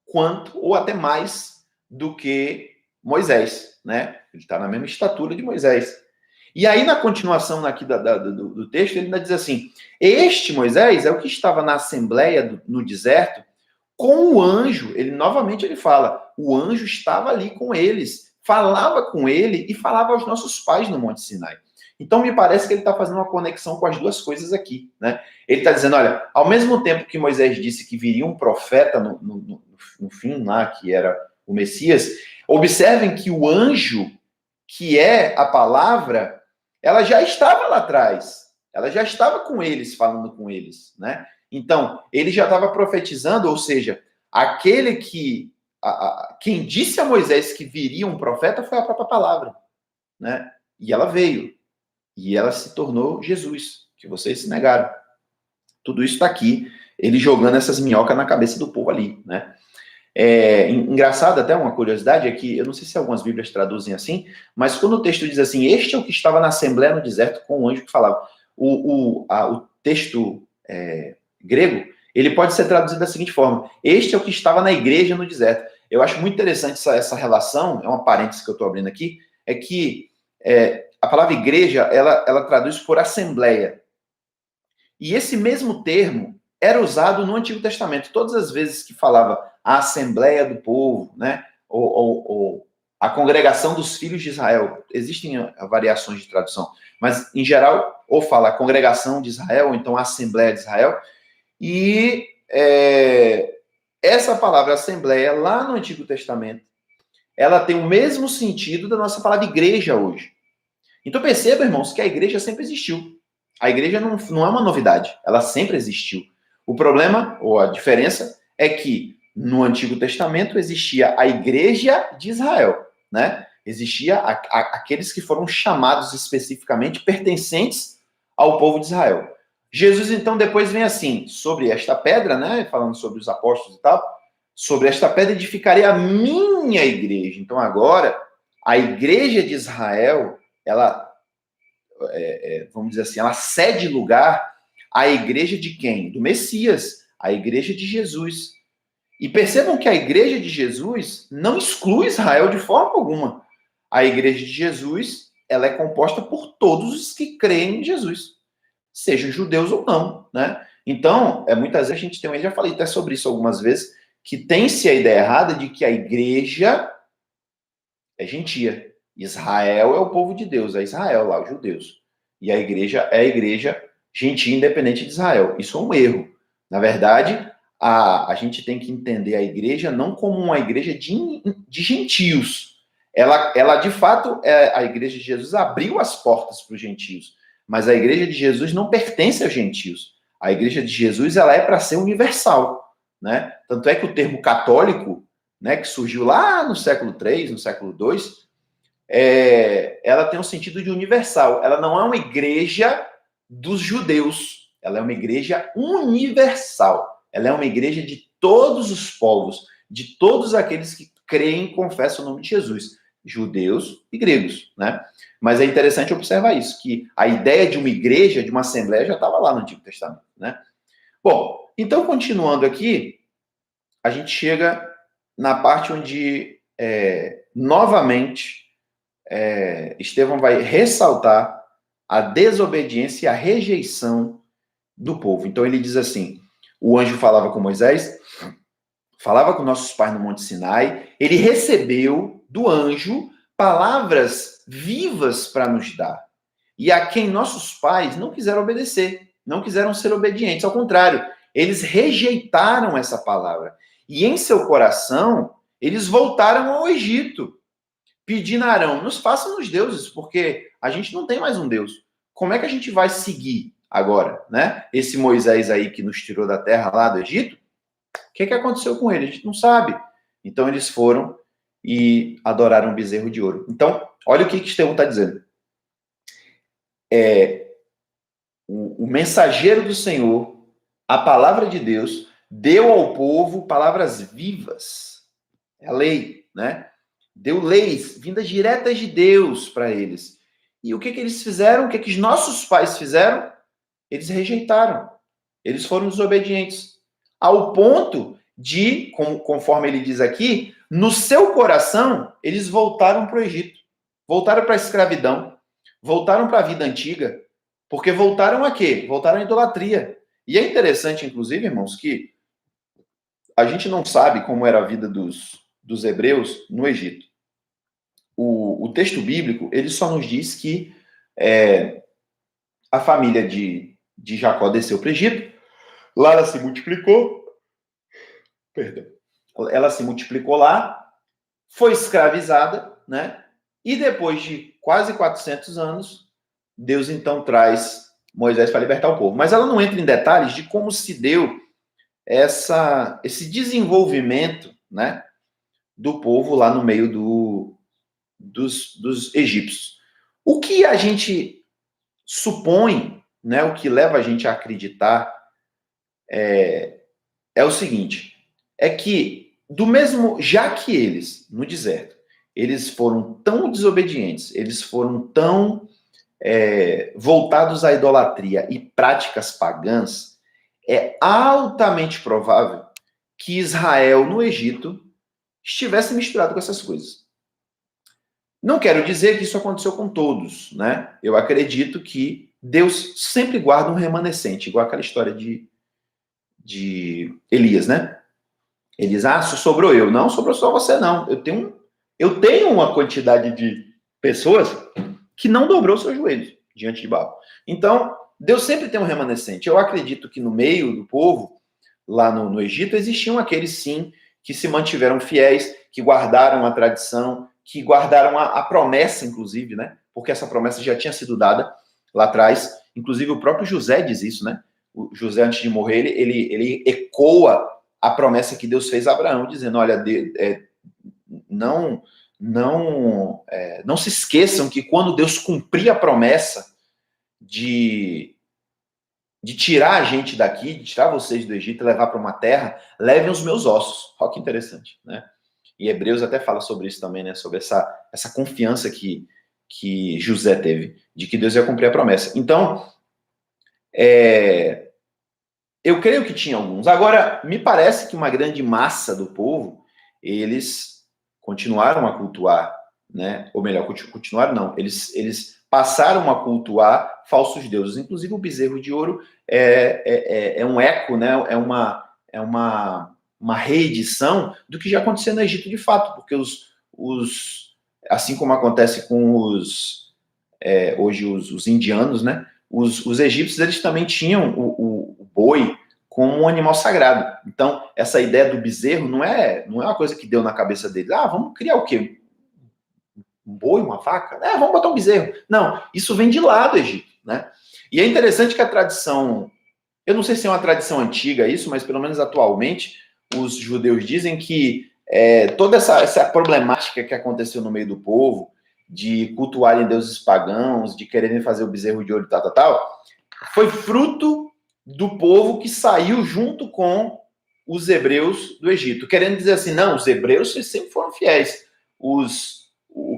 quanto, ou até mais, do que Moisés, né? Ele está na mesma estatura de Moisés. E aí, na continuação aqui do texto, ele ainda diz assim: este Moisés é o que estava na assembleia no deserto com o anjo. Novamente ele fala, o anjo estava ali com eles, falava com ele e falava aos nossos pais no Monte Sinai. Então, me parece que ele está fazendo uma conexão com as duas coisas aqui, né? Ele está dizendo, olha, ao mesmo tempo que Moisés disse que viria um profeta no fim lá, que era o Messias, observem que o anjo, que é a palavra, ela já estava lá atrás. Ela já estava com eles, falando com eles, né? Então, ele já estava profetizando, ou seja, aquele que... quem disse a Moisés que viria um profeta foi a própria palavra, né? E ela veio. E ela se tornou Jesus, que vocês se negaram. Tudo isso está aqui, ele jogando essas minhocas na cabeça do povo ali, né? Engraçado, até uma curiosidade, é que eu não sei se algumas Bíblias traduzem assim, mas quando o texto diz assim, este é o que estava na assembleia no deserto com o anjo que falava, o texto grego, ele pode ser traduzido da seguinte forma, este é o que estava na igreja no deserto. Eu acho muito interessante essa relação, é uma parêntese que eu estou abrindo aqui, é que a palavra igreja, ela traduz por assembleia. E esse mesmo termo era usado no Antigo Testamento. Todas as vezes que falava a Assembleia do Povo, né? Ou a Congregação dos Filhos de Israel. Existem variações de tradução, mas, em geral, ou fala a Congregação de Israel, ou então a Assembleia de Israel. E essa palavra Assembleia, lá no Antigo Testamento, ela tem o mesmo sentido da nossa palavra igreja hoje. Então, perceba, irmãos, que a igreja sempre existiu. A igreja não é uma novidade, ela sempre existiu. O problema, ou a diferença, é que no Antigo Testamento existia a igreja de Israel, né? Existia aqueles que foram chamados especificamente pertencentes ao povo de Israel. Jesus, então, depois vem assim, sobre esta pedra, né? Falando sobre os apóstolos e tal, sobre esta pedra edificarei a minha igreja. Então, agora, a igreja de Israel, ela vamos dizer assim, ela cede lugar à igreja de quem? Do Messias, a igreja de Jesus. E percebam que a igreja de Jesus não exclui Israel de forma alguma. A igreja de Jesus, ela é composta por todos os que creem em Jesus, sejam judeus ou não, né? Então, muitas vezes a gente tem, eu já falei até sobre isso algumas vezes, que tem-se a ideia errada de que a igreja é gentia. Israel é o povo de Deus, é Israel lá, os judeus. E a igreja é a igreja gentia independente de Israel. Isso é um erro. Na verdade, a gente tem que entender a igreja não como uma igreja de gentios. Ela de fato, a igreja de Jesus abriu as portas para os gentios. Mas a igreja de Jesus não pertence aos gentios. A igreja de Jesus ela é para ser universal. Né? Tanto é que o termo católico, né, que surgiu lá no século III, no século II, ela tem um sentido de universal. Ela não é uma igreja dos judeus. Ela é uma igreja universal. Ela é uma igreja de todos os povos, de todos aqueles que creem e confessam o nome de Jesus, judeus e gregos, né? Mas é interessante observar isso, que a ideia de uma igreja, de uma assembleia, já estava lá no Antigo Testamento, né? Bom, então, continuando aqui, a gente chega na parte onde, novamente, Estevão vai ressaltar a desobediência e a rejeição do povo. Então, ele diz assim, o anjo falava com Moisés, falava com nossos pais no Monte Sinai, ele recebeu do anjo palavras vivas para nos dar, e a quem nossos pais não quiseram obedecer, não quiseram ser obedientes, ao contrário, eles rejeitaram essa palavra, e em seu coração, eles voltaram ao Egito, pedindo a Arão, nos faça-nos deuses, porque a gente não tem mais um Deus. Como é que a gente vai seguir agora, né? Esse Moisés aí que nos tirou da terra lá do Egito, o que aconteceu com ele? A gente não sabe. Então eles foram e adoraram um bezerro de ouro. Então, olha o que Estevão está dizendo. O mensageiro do Senhor, a palavra de Deus, deu ao povo palavras vivas. É a lei, né? Deu leis vindas diretas de Deus para eles. E o que eles fizeram? O que os nossos pais fizeram? Eles rejeitaram. Eles foram desobedientes. Ao ponto de, conforme ele diz aqui, no seu coração, eles voltaram para o Egito. Voltaram para a escravidão. Voltaram para a vida antiga. Porque voltaram a quê? Voltaram à idolatria. E é interessante, inclusive, irmãos, que a gente não sabe como era a vida dos hebreus no Egito. O texto bíblico, ele só nos diz que a família de Jacó desceu para o Egito, lá ela se multiplicou, ela se multiplicou lá, foi escravizada, né? E depois de quase 400 anos, Deus então traz Moisés para libertar o povo. Mas ela não entra em detalhes de como se deu esse desenvolvimento, né, do povo lá no meio dos egípcios. O que a gente supõe, né, o que leva a gente a acreditar é o seguinte, é que já que eles, no deserto, eles foram tão desobedientes, eles foram tão voltados à idolatria e práticas pagãs, é altamente provável que Israel, no Egito, estivesse misturado com essas coisas. Não quero dizer que isso aconteceu com todos, né? Eu acredito que Deus sempre guarda um remanescente, igual aquela história de Elias, né? Elias, sobrou eu. Não, sobrou só você, não. Eu tenho uma quantidade de pessoas que não dobrou seus joelhos diante de Baal. Então, Deus sempre tem um remanescente. Eu acredito que no meio do povo, lá no Egito, existiam aqueles, sim, que se mantiveram fiéis, que guardaram a tradição, que guardaram a promessa, inclusive, né? Porque essa promessa já tinha sido dada lá atrás. Inclusive, o próprio José diz isso, né? O José, antes de morrer, ele ecoa a promessa que Deus fez a Abraão, dizendo, olha, não se esqueçam que quando Deus cumprir a promessa de tirar a gente daqui, de tirar vocês do Egito e levar para uma terra, levem os meus ossos. Olha que interessante, né? E Hebreus até fala sobre isso também, né? Sobre essa confiança que José teve, de que Deus ia cumprir a promessa. Então, eu creio que tinha alguns. Agora, me parece que uma grande massa do povo, eles continuaram a cultuar, né? Ou melhor, continuaram não. Eles passaram a cultuar falsos deuses. Inclusive, o bezerro de ouro é um eco, né? É uma reedição do que já aconteceu no Egito de fato, porque assim como acontece com hoje os indianos, né? Os egípcios, eles também tinham o boi como um animal sagrado. Então, essa ideia do bezerro não é uma coisa que deu na cabeça deles. Ah, vamos criar o quê? Um boi, uma vaca? Vamos botar um bezerro. Não, isso vem de lá do Egito, né? E é interessante que a tradição, eu não sei se é uma tradição antiga isso, mas pelo menos atualmente, os judeus dizem que toda essa problemática que aconteceu no meio do povo, de cultuarem deuses pagãos, de quererem fazer o bezerro de ouro e tal, foi fruto do povo que saiu junto com os hebreus do Egito. Querendo dizer assim, não, os hebreus sempre foram fiéis.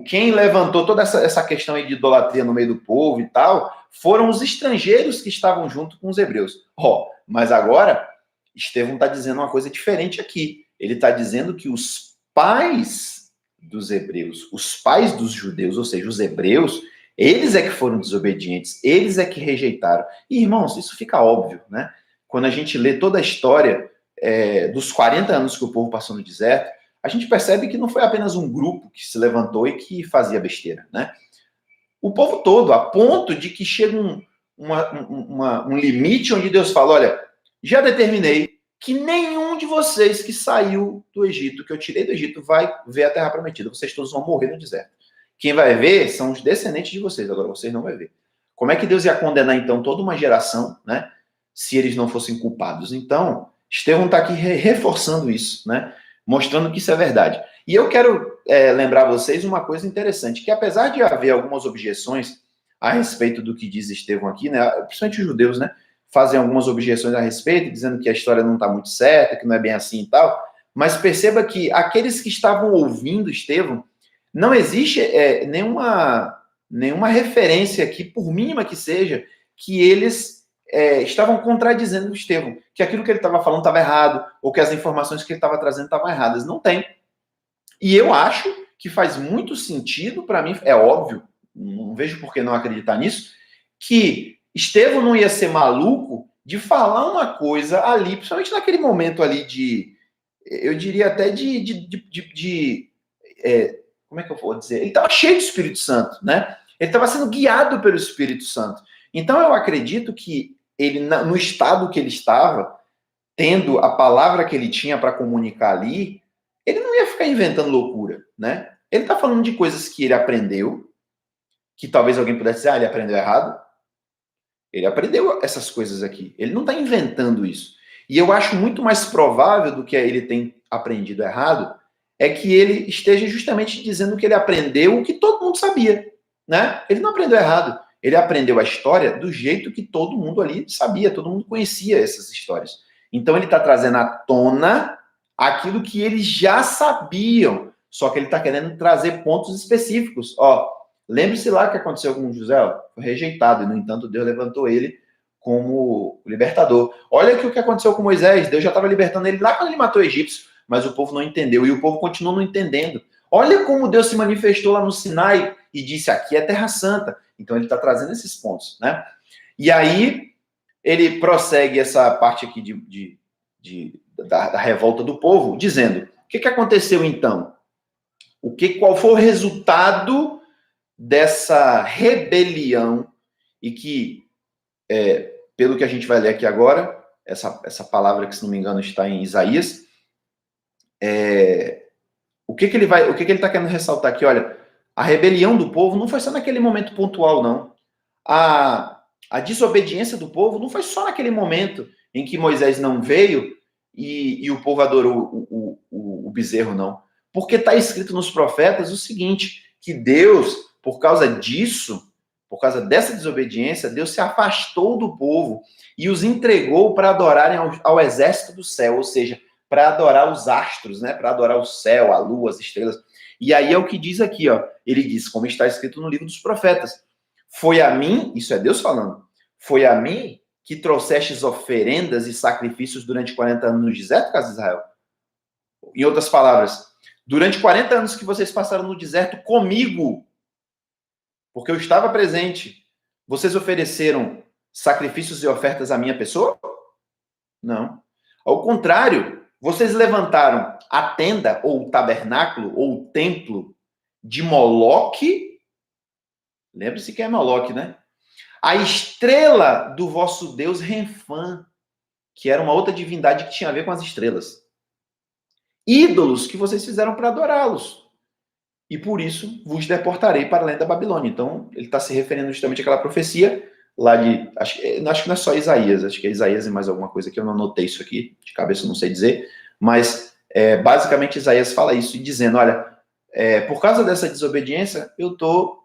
Quem levantou toda essa questão aí de idolatria no meio do povo e tal, foram os estrangeiros que estavam junto com os hebreus. Mas agora, Estevão está dizendo uma coisa diferente aqui. Ele está dizendo que os pais dos hebreus, os pais dos judeus, ou seja, os hebreus, eles é que foram desobedientes, eles é que rejeitaram. E, irmãos, isso fica óbvio, né? Quando a gente lê toda a história dos 40 anos que o povo passou no deserto, a gente percebe que não foi apenas um grupo que se levantou e que fazia besteira, né? O povo todo, a ponto de que chega um limite onde Deus fala, olha, já determinei que nenhum de vocês que saiu do Egito, que eu tirei do Egito, vai ver a terra prometida. Vocês todos vão morrer no deserto. Quem vai ver são os descendentes de vocês, agora vocês não vão ver. Como é que Deus ia condenar, então, toda uma geração, né, se eles não fossem culpados? Então, Estevão está aqui reforçando isso, né, mostrando que isso é verdade. E eu quero lembrar vocês uma coisa interessante, que apesar de haver algumas objeções a respeito do que diz Estevão aqui, né, principalmente os judeus, né, fazem algumas objeções a respeito, dizendo que a história não está muito certa, que não é bem assim e tal, mas perceba que aqueles que estavam ouvindo Estevão, não existe nenhuma referência aqui, por mínima que seja, que eles estavam contradizendo Estevão, que aquilo que ele estava falando estava errado, ou que as informações que ele estava trazendo estavam erradas. Não tem. E eu acho que faz muito sentido, para mim, é óbvio, não vejo por que não acreditar nisso, que Estevão não ia ser maluco de falar uma coisa ali, principalmente naquele momento ali eu diria até como é que eu vou dizer? Ele estava cheio do Espírito Santo, né? Ele estava sendo guiado pelo Espírito Santo. Então eu acredito que ele, no estado que ele estava, tendo a palavra que ele tinha para comunicar ali, ele não ia ficar inventando loucura, né? Ele está falando de coisas que ele aprendeu, que talvez alguém pudesse dizer, ele aprendeu errado. Ele aprendeu essas coisas aqui. Ele não está inventando isso. E eu acho muito mais provável do que ele tem aprendido errado é que ele esteja justamente dizendo que ele aprendeu o que todo mundo sabia, né? Ele não aprendeu errado. Ele aprendeu a história do jeito que todo mundo ali sabia, todo mundo conhecia essas histórias. Então ele está trazendo à tona aquilo que eles já sabiam, só que ele está querendo trazer pontos específicos. Lembre-se lá o que aconteceu com José, foi rejeitado, e no entanto Deus levantou ele como libertador. Olha aqui o que aconteceu com Moisés, Deus já estava libertando ele lá quando ele matou o egípcio, mas o povo não entendeu, e o povo continuou não entendendo. Olha como Deus se manifestou lá no Sinai e disse, aqui é Terra Santa. Então ele está trazendo esses pontos, né? E aí ele prossegue essa parte aqui da revolta do povo, dizendo, o que aconteceu então? Qual foi o resultado dessa rebelião e que, pelo que a gente vai ler aqui agora, essa palavra que, se não me engano, está em Isaías, o que ele está querendo ressaltar aqui? Olha, a rebelião do povo não foi só naquele momento pontual, não. A desobediência do povo não foi só naquele momento em que Moisés não veio e o povo adorou o bezerro, não. Porque está escrito nos profetas o seguinte, que Deus, por causa disso, por causa dessa desobediência, Deus se afastou do povo e os entregou para adorarem ao exército do céu, ou seja, para adorar os astros, né? Para adorar o céu, a lua, as estrelas. E aí é o que diz aqui, ele diz, como está escrito no livro dos profetas, foi a mim, isso é Deus falando, foi a mim que trouxestes oferendas e sacrifícios durante 40 anos no deserto, casa de Israel. Em outras palavras, durante 40 anos que vocês passaram no deserto comigo, porque eu estava presente. Vocês ofereceram sacrifícios e ofertas à minha pessoa? Não. Ao contrário, vocês levantaram a tenda, ou o tabernáculo, ou o templo de Moloque. Lembre-se que é Moloque, né? A estrela do vosso Deus Renfã, que era uma outra divindade que tinha a ver com as estrelas. Ídolos que vocês fizeram para adorá-los. E por isso vos deportarei para além da Babilônia. Então, ele está se referindo justamente àquela profecia lá de... Acho que não é só Isaías, acho que é Isaías e mais alguma coisa que eu não anotei isso aqui, de cabeça eu não sei dizer, mas basicamente Isaías fala isso, dizendo, olha, por causa dessa desobediência, eu estou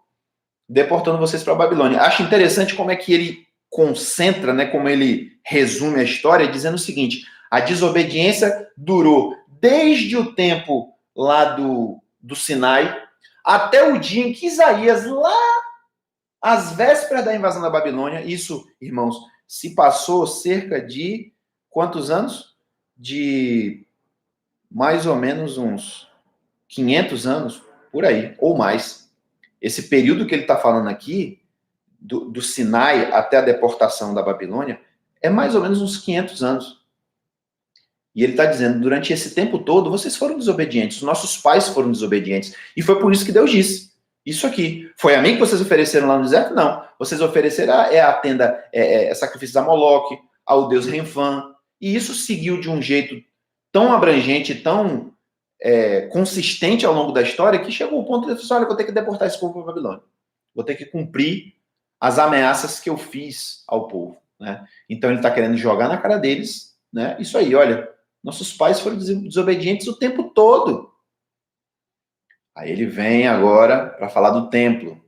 deportando vocês para a Babilônia. Acho interessante como é que ele concentra, né, como ele resume a história, dizendo o seguinte, a desobediência durou desde o tempo lá do Sinai, até o dia em que Isaías, lá às vésperas da invasão da Babilônia, isso, irmãos, se passou cerca de quantos anos? De mais ou menos uns 500 anos, por aí, ou mais. Esse período que ele está falando aqui, do Sinai até a deportação da Babilônia, é mais ou menos uns 500 anos. E ele está dizendo, durante esse tempo todo, vocês foram desobedientes, os nossos pais foram desobedientes. E foi por isso que Deus disse, isso aqui, foi a mim que vocês ofereceram lá no deserto? Não. Vocês ofereceram a tenda, sacrifícios a Moloque, ao Deus Renfã. E isso seguiu de um jeito tão abrangente, tão consistente ao longo da história, que chegou ao ponto de dizer, olha, eu vou ter que deportar esse povo para a Babilônia. Vou ter que cumprir as ameaças que eu fiz ao povo. Né? Então ele está querendo jogar na cara deles, né? Isso aí, olha, nossos pais foram desobedientes o tempo todo. Aí ele vem agora para falar do templo.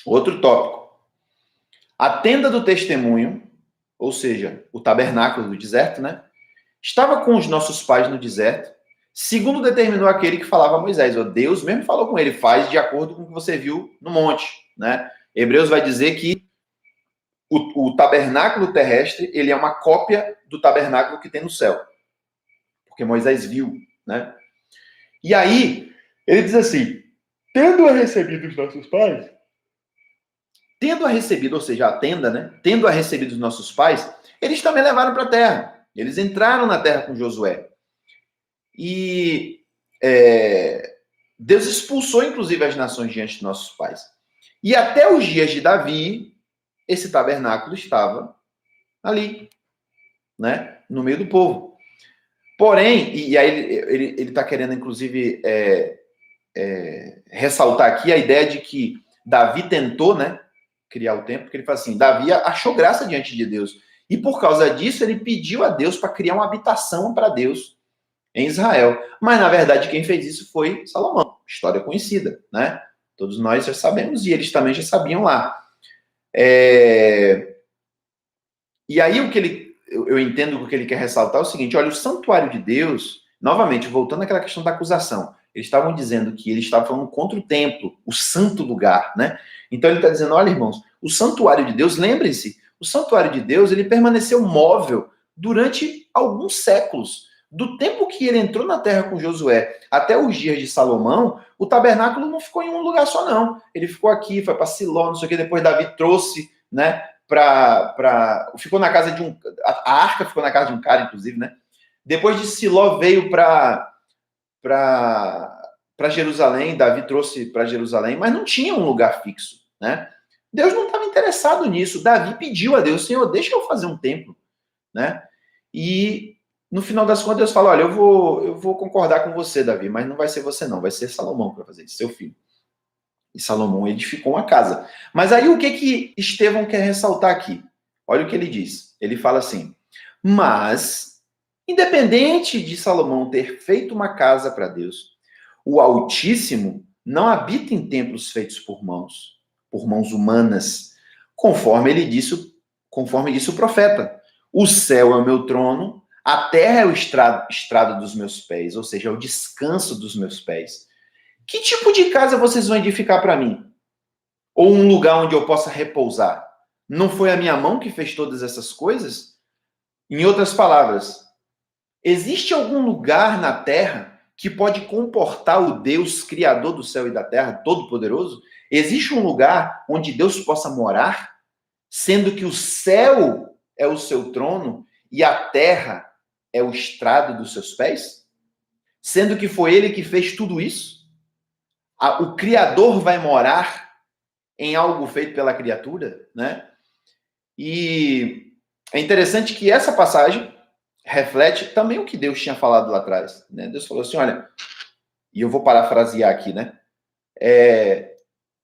Outro tópico. A tenda do testemunho, ou seja, o tabernáculo do deserto, né? Estava com os nossos pais no deserto, segundo determinou aquele que falava a Moisés. Deus mesmo falou com ele, faz de acordo com o que você viu no monte, né? Hebreus vai dizer que o tabernáculo terrestre, ele é uma cópia do tabernáculo que tem no céu. Porque Moisés viu, né? E aí, ele diz assim, tendo recebido os nossos pais, ou seja, a tenda, né? Tendo recebido os nossos pais, eles também levaram para a terra. Eles entraram na terra com Josué. E Deus expulsou, inclusive, as nações diante de nossos pais. E até os dias de Davi, esse tabernáculo estava ali, né? No meio do povo. Porém, e aí ele está querendo, inclusive, ressaltar aqui a ideia de que Davi tentou, né, criar o templo, porque ele fala assim, Davi achou graça diante de Deus. E por causa disso, ele pediu a Deus para criar uma habitação para Deus em Israel. Mas, na verdade, quem fez isso foi Salomão. História conhecida, né? Todos nós já sabemos, e eles também já sabiam lá. E aí, eu entendo que o que ele quer ressaltar é o seguinte, olha, o santuário de Deus, novamente, voltando àquela questão da acusação, eles estavam dizendo que ele estava falando contra o templo, o santo lugar, né? Então ele está dizendo, olha, irmãos, o santuário de Deus, lembrem-se, o santuário de Deus, ele permaneceu móvel durante alguns séculos. Do tempo que ele entrou na terra com Josué até os dias de Salomão, o tabernáculo não ficou em um lugar só, não. Ele ficou aqui, foi para Siló, não sei o que, depois Davi trouxe, né, ficou na casa de a arca ficou na casa de um cara, inclusive, né? Depois de Siló veio para Jerusalém, Davi trouxe para Jerusalém, mas não tinha um lugar fixo, né? Deus não estava interessado nisso. Davi pediu a Deus, Senhor, deixa eu fazer um templo, né? E no final das contas Deus fala, olha, eu vou concordar com você, Davi, mas não vai ser você não, vai ser Salomão que vai fazer isso, seu filho. E Salomão edificou uma casa. Mas aí o que Estevão quer ressaltar aqui? Olha o que ele diz. Ele fala assim, mas, independente de Salomão ter feito uma casa para Deus, o Altíssimo não habita em templos feitos por mãos humanas, conforme disse o profeta. O céu é o meu trono, a terra é o estrado dos meus pés, ou seja, é o descanso dos meus pés. Que tipo de casa vocês vão edificar para mim? Ou um lugar onde eu possa repousar? Não foi a minha mão que fez todas essas coisas? Em outras palavras, existe algum lugar na terra que pode comportar o Deus criador do céu e da terra, todo-poderoso? Existe um lugar onde Deus possa morar, sendo que o céu é o seu trono e a terra é o estrado dos seus pés? Sendo que foi ele que fez tudo isso? O Criador vai morar em algo feito pela criatura, né? E é interessante que essa passagem reflete também o que Deus tinha falado lá atrás, né? Deus falou assim, olha, e eu vou parafrasear aqui, né?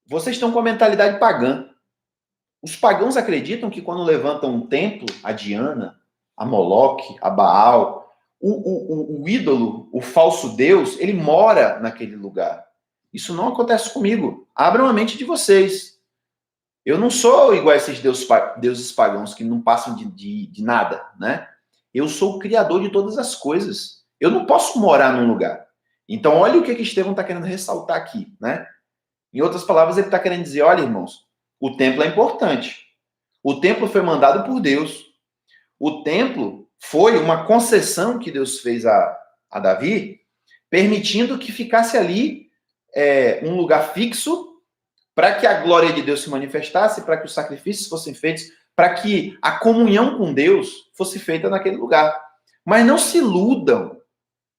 Vocês estão com a mentalidade pagã. Os pagãos acreditam que quando levantam um templo, a Diana, a Moloque, a Baal, o ídolo, o falso Deus, ele mora naquele lugar. Isso não acontece comigo. Abram a mente de vocês. Eu não sou igual a esses deuses pagãos que não passam de nada, né? Eu sou o criador de todas as coisas. Eu não posso morar num lugar. Então, olha o que Estevão está querendo ressaltar aqui, né? Em outras palavras, ele está querendo dizer, olha, irmãos, o templo é importante. O templo foi mandado por Deus. O templo foi uma concessão que Deus fez a Davi, permitindo que ficasse ali um lugar fixo para que a glória de Deus se manifestasse, para que os sacrifícios fossem feitos, para que a comunhão com Deus fosse feita naquele lugar. Mas não se iludam.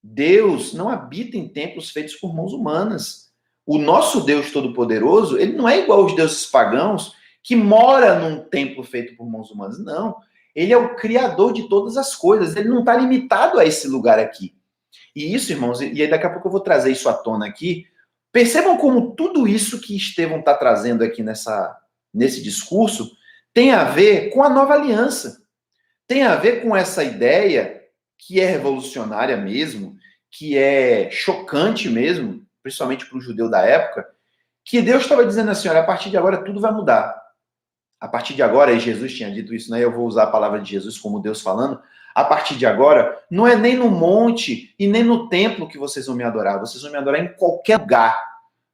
Deus não habita em templos feitos por mãos humanas. O nosso Deus Todo-Poderoso, ele não é igual aos deuses pagãos que mora num templo feito por mãos humanas. Não. Ele é o criador de todas as coisas. Ele não está limitado a esse lugar aqui. E isso, irmãos, e aí daqui a pouco eu vou trazer isso à tona aqui. Percebam como tudo isso que Estevão está trazendo aqui nesse discurso tem a ver com a nova aliança. Tem a ver com essa ideia que é revolucionária mesmo, que é chocante mesmo, principalmente para o judeu da época, que Deus estava dizendo assim, olha, a partir de agora tudo vai mudar. A partir de agora, e Jesus tinha dito isso, né? Eu vou usar a palavra de Jesus como Deus falando, a partir de agora, não é nem no monte e nem no templo que vocês vão me adorar. Vocês vão me adorar em qualquer lugar.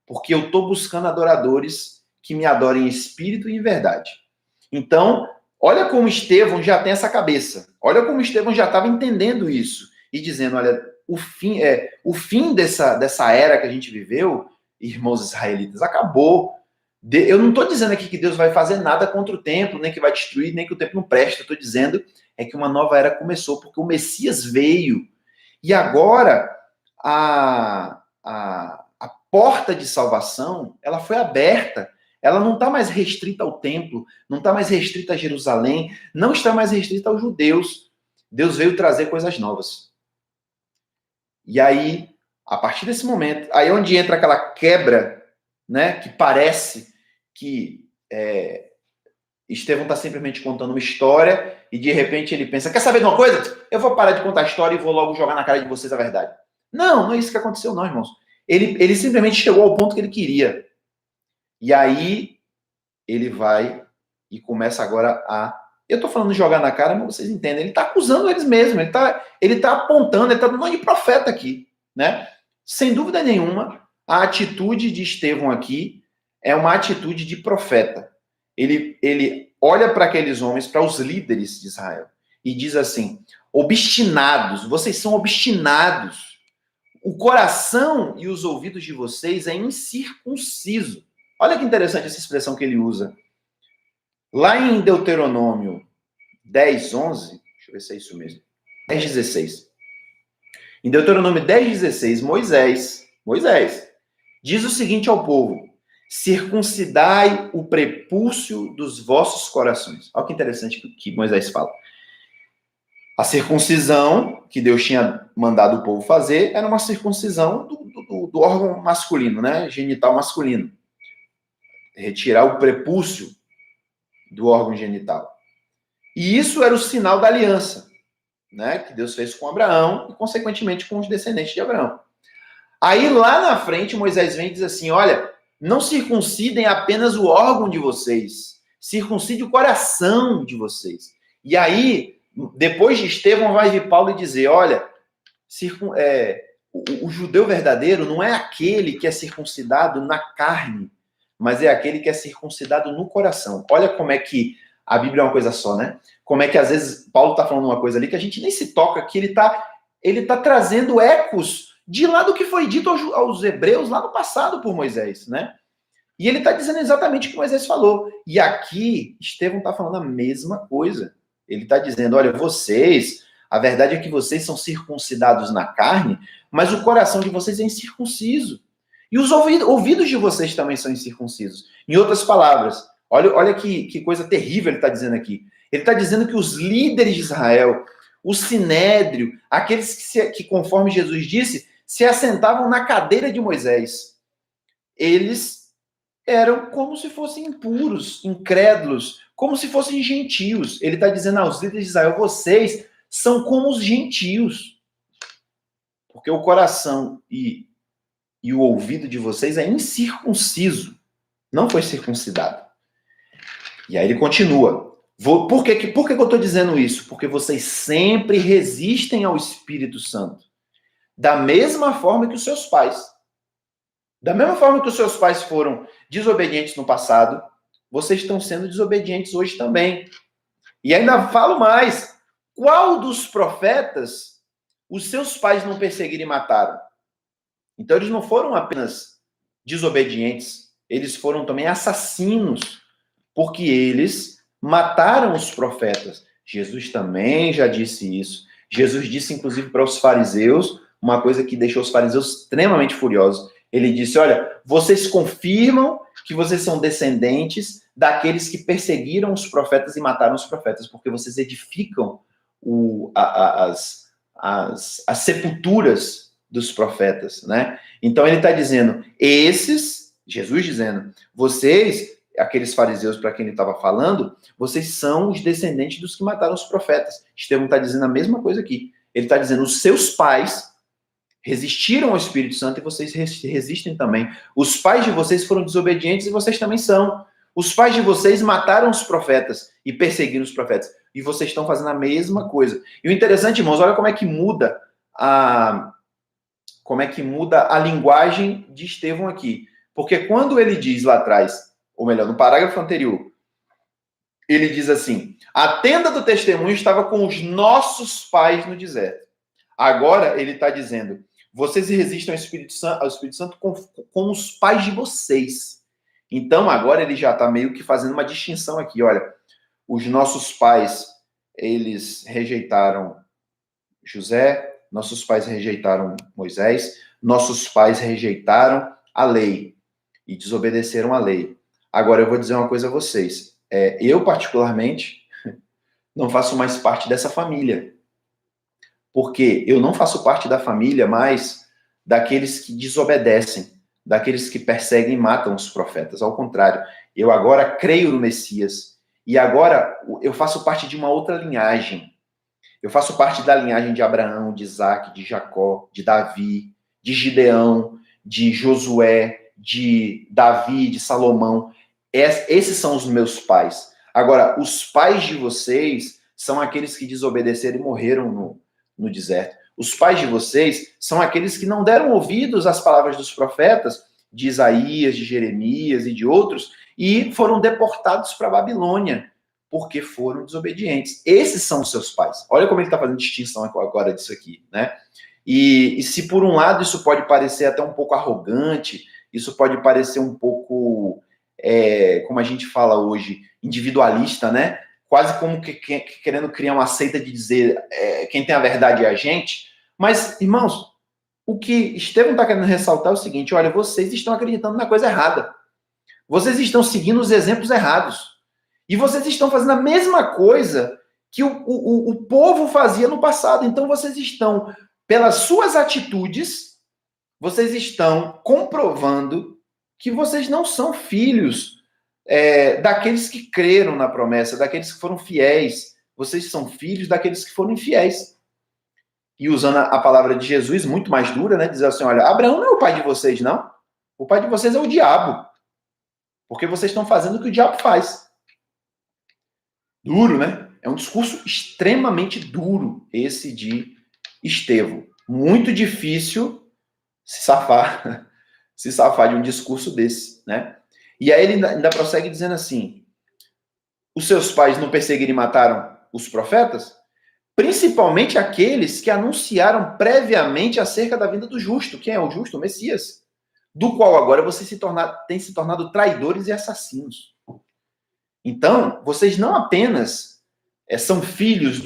Porque eu estou buscando adoradores que me adorem em espírito e em verdade. Então, olha como Estevão já tem essa cabeça. Olha como Estevão já estava entendendo isso. E dizendo, olha, o fim dessa era que a gente viveu, irmãos israelitas, acabou. Eu não estou dizendo aqui que Deus vai fazer nada contra o templo, nem que vai destruir, nem que o templo não presta. Estou dizendo que uma nova era começou, porque o Messias veio. E agora, a porta de salvação, ela foi aberta. Ela não está mais restrita ao templo, não está mais restrita a Jerusalém, não está mais restrita aos judeus. Deus veio trazer coisas novas. E aí, a partir desse momento, aí onde entra aquela quebra, né, que parece que Estevão está simplesmente contando uma história e de repente ele pensa, quer saber de uma coisa? Eu vou parar de contar a história e vou logo jogar na cara de vocês a verdade. Não é isso que aconteceu não, irmãos. Ele simplesmente chegou ao ponto que ele queria. E aí, ele vai e começa agora a... Eu estou falando de jogar na cara, mas vocês entendem. Ele está acusando eles mesmos. Ele tá apontando, ele está dando de profeta aqui. Né? Sem dúvida nenhuma, a atitude de Estevão aqui é uma atitude de profeta. Ele olha para aqueles homens, para os líderes de Israel, e diz assim, obstinados, vocês são obstinados. O coração e os ouvidos de vocês é incircunciso. Olha que interessante essa expressão que ele usa. Lá em Deuteronômio 10, 11, deixa eu ver se é isso mesmo, 10, 16. Em Deuteronômio 10, 16, Moisés diz o seguinte ao povo, circuncidai o prepúcio dos vossos corações. Olha que interessante que Moisés fala. A circuncisão que Deus tinha mandado o povo fazer era uma circuncisão do órgão masculino, né? Genital masculino. Retirar o prepúcio do órgão genital. E isso era o sinal da aliança, né? Que Deus fez com Abraão e, consequentemente, com os descendentes de Abraão. Aí, lá na frente, Moisés vem e diz assim, olha, não circuncidem apenas o órgão de vocês, circuncide o coração de vocês. E aí, depois de Estevão, vai vir Paulo e dizer, olha, o judeu verdadeiro não é aquele que é circuncidado na carne, mas é aquele que é circuncidado no coração. Olha como é que a Bíblia é uma coisa só, né? Como é que, às vezes, Paulo está falando uma coisa ali que a gente nem se toca, que ele tá trazendo ecos de lá do que foi dito aos hebreus lá no passado por Moisés, né? E ele está dizendo exatamente o que Moisés falou. E aqui, Estevão está falando a mesma coisa. Ele está dizendo, olha, vocês, a verdade é que vocês são circuncidados na carne, mas o coração de vocês é incircunciso. E os ouvidos de vocês também são incircuncisos. Em outras palavras, olha que coisa terrível ele está dizendo aqui. Ele está dizendo que os líderes de Israel, o sinédrio, aqueles que, conforme Jesus disse, se assentavam na cadeira de Moisés, eles eram como se fossem impuros, incrédulos, como se fossem gentios. Ele está dizendo aos líderes de Israel, vocês são como os gentios. Porque o coração e o ouvido de vocês é incircunciso. Não foi circuncidado. E aí ele continua. Por que eu estou dizendo isso? Porque vocês sempre resistem ao Espírito Santo. Da mesma forma que os seus pais. Da mesma forma que os seus pais foram desobedientes no passado, vocês estão sendo desobedientes hoje também. E ainda falo mais. Qual dos profetas os seus pais não perseguiram e mataram? Então eles não foram apenas desobedientes, eles foram também assassinos, porque eles mataram os profetas. Jesus também já disse isso. Jesus disse, inclusive, para os fariseus, uma coisa que deixou os fariseus extremamente furiosos. Ele disse, olha, vocês confirmam que vocês são descendentes daqueles que perseguiram os profetas e mataram os profetas, porque vocês edificam as sepulturas dos profetas, né? Então ele está dizendo, Jesus dizendo, vocês, aqueles fariseus para quem ele estava falando, vocês são os descendentes dos que mataram os profetas. Estevão está dizendo a mesma coisa aqui. Ele está dizendo, os seus pais resistiram ao Espírito Santo e vocês resistem também. Os pais de vocês foram desobedientes e vocês também são. Os pais de vocês mataram os profetas e perseguiram os profetas. E vocês estão fazendo a mesma coisa. E o interessante, irmãos, olha como é que muda a linguagem de Estevão aqui. Porque quando ele diz lá atrás, ou melhor, no parágrafo anterior, ele diz assim, a tenda do testemunho estava com os nossos pais no deserto. Agora ele está dizendo, vocês resistem ao Espírito Santo com os pais de vocês. Então agora ele já está meio que fazendo uma distinção aqui. Olha, os nossos pais, eles rejeitaram José, nossos pais rejeitaram Moisés, nossos pais rejeitaram a lei e desobedeceram a lei. Agora eu vou dizer uma coisa a vocês. Eu, particularmente, não faço mais parte dessa família. Porque eu não faço parte da família mais daqueles que desobedecem, daqueles que perseguem e matam os profetas. Ao contrário, eu agora creio no Messias. E agora eu faço parte de uma outra linhagem. Eu faço parte da linhagem de Abraão, de Isaac, de Jacó, de Davi, de Gideão, de Josué, de Davi, de Salomão. Esses são os meus pais. Agora, os pais de vocês são aqueles que desobedeceram e morreram no deserto. Os pais de vocês são aqueles que não deram ouvidos às palavras dos profetas, de Isaías, de Jeremias e de outros, e foram deportados para a Babilônia, porque foram desobedientes. Esses são os seus pais. Olha como ele está fazendo distinção agora disso aqui, né? E se por um lado isso pode parecer até um pouco arrogante, isso pode parecer um pouco, como a gente fala hoje, individualista, né? Quase como que querendo criar uma seita de dizer quem tem a verdade é a gente. Mas, irmãos, o que Estevão está querendo ressaltar é o seguinte, olha, vocês estão acreditando na coisa errada. Vocês estão seguindo os exemplos errados. E vocês estão fazendo a mesma coisa que o povo fazia no passado. Então, vocês estão, pelas suas atitudes, vocês estão comprovando que vocês não são filhos daqueles que creram na promessa, daqueles que foram fiéis. Vocês são filhos daqueles que foram infiéis. E usando a palavra de Jesus, muito mais dura, né? Dizer assim, olha, Abraão não é o pai de vocês, não. O pai de vocês é o diabo. Porque vocês estão fazendo o que o diabo faz. Duro, né? É um discurso extremamente duro, esse de Estevão. Muito difícil se safar de um discurso desse, né? E aí ele ainda prossegue dizendo assim, os seus pais não perseguiram e mataram os profetas? principalmente aqueles que anunciaram previamente acerca da vinda do justo. Quem é o justo? O Messias, do qual agora vocês têm se tornado traidores e assassinos. Então, vocês não apenas são filhos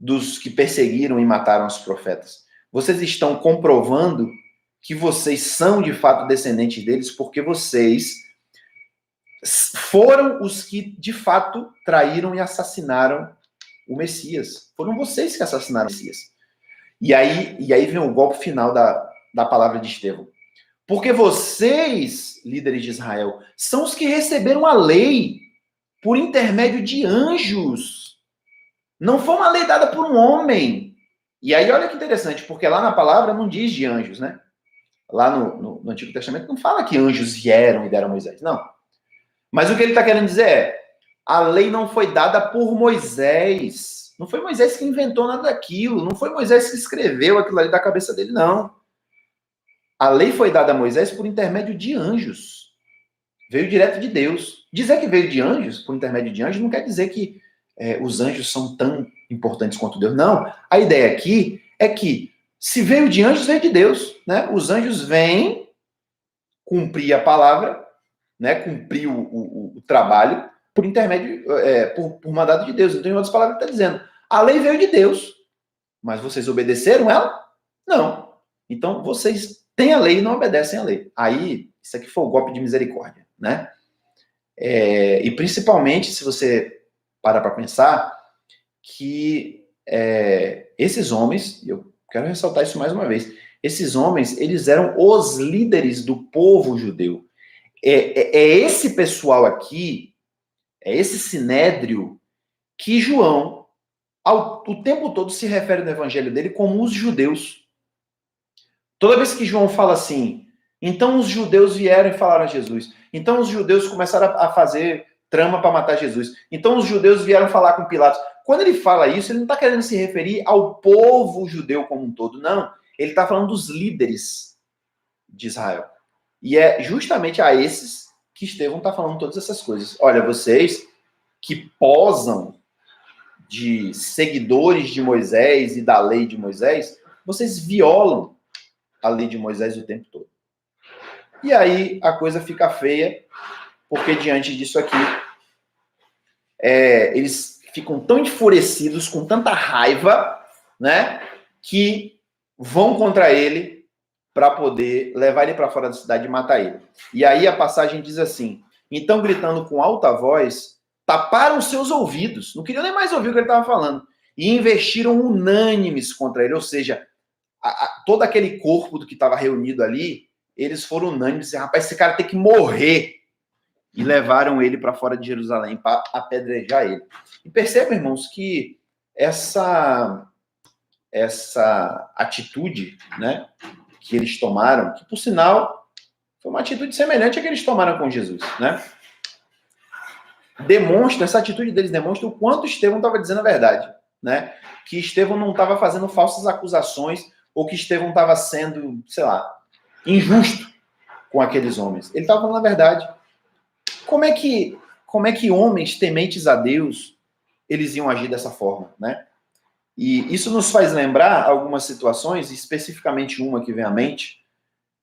dos que perseguiram e mataram os profetas, vocês estão comprovando que vocês são de fato descendentes deles, porque vocês foram os que de fato traíram e assassinaram o Messias. Foram vocês que assassinaram o Messias. E aí vem o golpe final da palavra de Estevão. Porque vocês, líderes de Israel, são os que receberam a lei por intermédio de anjos. Não foi uma lei dada por um homem. E aí olha que interessante, porque lá na palavra não diz de anjos, né? Lá no Antigo Testamento não fala que anjos vieram e deram a Moisés. Não. Mas o que ele está querendo dizer é, a lei não foi dada por Moisés. Não foi Moisés que inventou nada daquilo. Não foi Moisés que escreveu aquilo ali da cabeça dele, não. A lei foi dada a Moisés por intermédio de anjos. Veio direto de Deus. Dizer que veio de anjos, por intermédio de anjos, não quer dizer que os anjos são tão importantes quanto Deus. Não. A ideia aqui é que se veio de anjos, veio de Deus. Né? Os anjos vêm cumprir a palavra, né? Cumprir o trabalho por intermédio, por mandado de Deus. Então, em outras palavras, ele está dizendo, a lei veio de Deus, mas vocês obedeceram ela? Não. Então, vocês têm a lei e não obedecem a lei. Aí, isso aqui foi o golpe de misericórdia, né? E principalmente, se você parar para pensar, que esses homens, eu quero ressaltar isso mais uma vez, esses homens, eles eram os líderes do povo judeu. Esse pessoal aqui, esse sinédrio, que João, o tempo todo, se refere no evangelho dele como os judeus. Toda vez que João fala assim, então os judeus vieram e falaram a Jesus. Então os judeus começaram a fazer trama para matar Jesus. Então os judeus vieram falar com Pilatos. Quando ele fala isso, ele não está querendo se referir ao povo judeu como um todo, não. Ele está falando dos líderes de Israel. E é justamente a esses que Estevão está falando todas essas coisas. Olha, vocês que posam de seguidores de Moisés e da lei de Moisés, vocês violam a lei de Moisés o tempo todo. E aí a coisa fica feia, porque diante disso aqui, eles ficam tão enfurecidos, com tanta raiva, né, que vão contra ele para poder levar ele para fora da cidade e matar ele. E aí a passagem diz assim, então gritando com alta voz, taparam seus ouvidos, não queriam nem mais ouvir o que ele estava falando, e investiram unânimes contra ele, ou seja, todo aquele corpo do que estava reunido ali, eles foram unânimes, e rapaz, esse cara tem que morrer, e levaram ele para fora de Jerusalém para apedrejar ele. E percebam, irmãos, que essa atitude, né, que eles tomaram, que por sinal foi uma atitude semelhante à que eles tomaram com Jesus, né? Essa atitude deles demonstra o quanto Estevão estava dizendo a verdade, né? Que Estevão não estava fazendo falsas acusações ou que Estevão estava sendo, sei lá, injusto com aqueles homens. Ele estava falando a verdade. Como é que homens tementes a Deus eles iam agir dessa forma, né? E isso nos faz lembrar algumas situações, especificamente uma que vem à mente,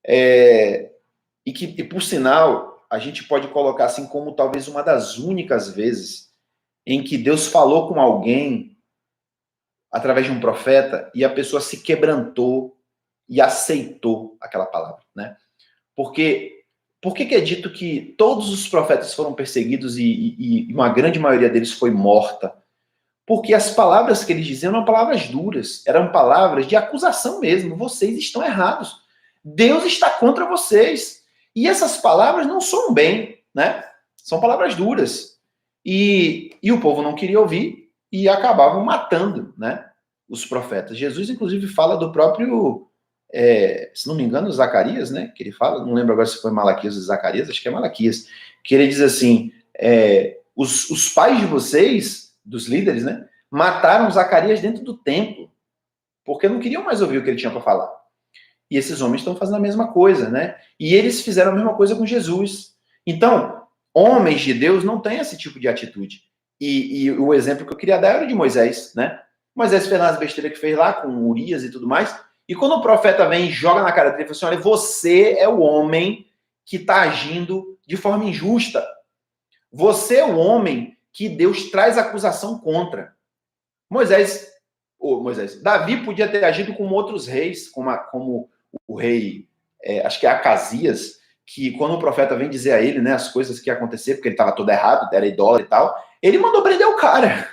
e por sinal, a gente pode colocar assim como talvez uma das únicas vezes em que Deus falou com alguém através de um profeta e a pessoa se quebrantou e aceitou aquela palavra, né? Porque por que é dito que todos os profetas foram perseguidos e uma grande maioria deles foi morta? Porque as palavras que eles diziam eram palavras duras, eram palavras de acusação mesmo. Vocês estão errados. Deus está contra vocês. E essas palavras não soam bem, né? São palavras duras. E o povo não queria ouvir e acabavam matando, né, os profetas. Jesus, inclusive, fala do próprio, se não me engano, Zacarias, né? Que ele fala, não lembro agora se foi Malaquias ou Zacarias, acho que é Malaquias, que ele diz assim, os pais de vocês, dos líderes, né, mataram Zacarias dentro do templo, porque não queriam mais ouvir o que ele tinha para falar. E esses homens estão fazendo a mesma coisa, né? E eles fizeram a mesma coisa com Jesus. Então, homens de Deus não têm esse tipo de atitude. E o exemplo que eu queria dar era o de Moisés, né? Moisés fez as besteiras que fez lá com Urias e tudo mais. E quando o profeta vem e joga na cara dele, ele fala assim, olha, você é o homem que está agindo de forma injusta. Você é o homem que Deus traz acusação contra. Davi podia ter agido como outros reis, como o rei, acho que é Acasias, que quando o profeta vem dizer a ele, né, as coisas que iam acontecer, porque ele estava todo errado, era idólatra e tal, ele mandou prender o cara,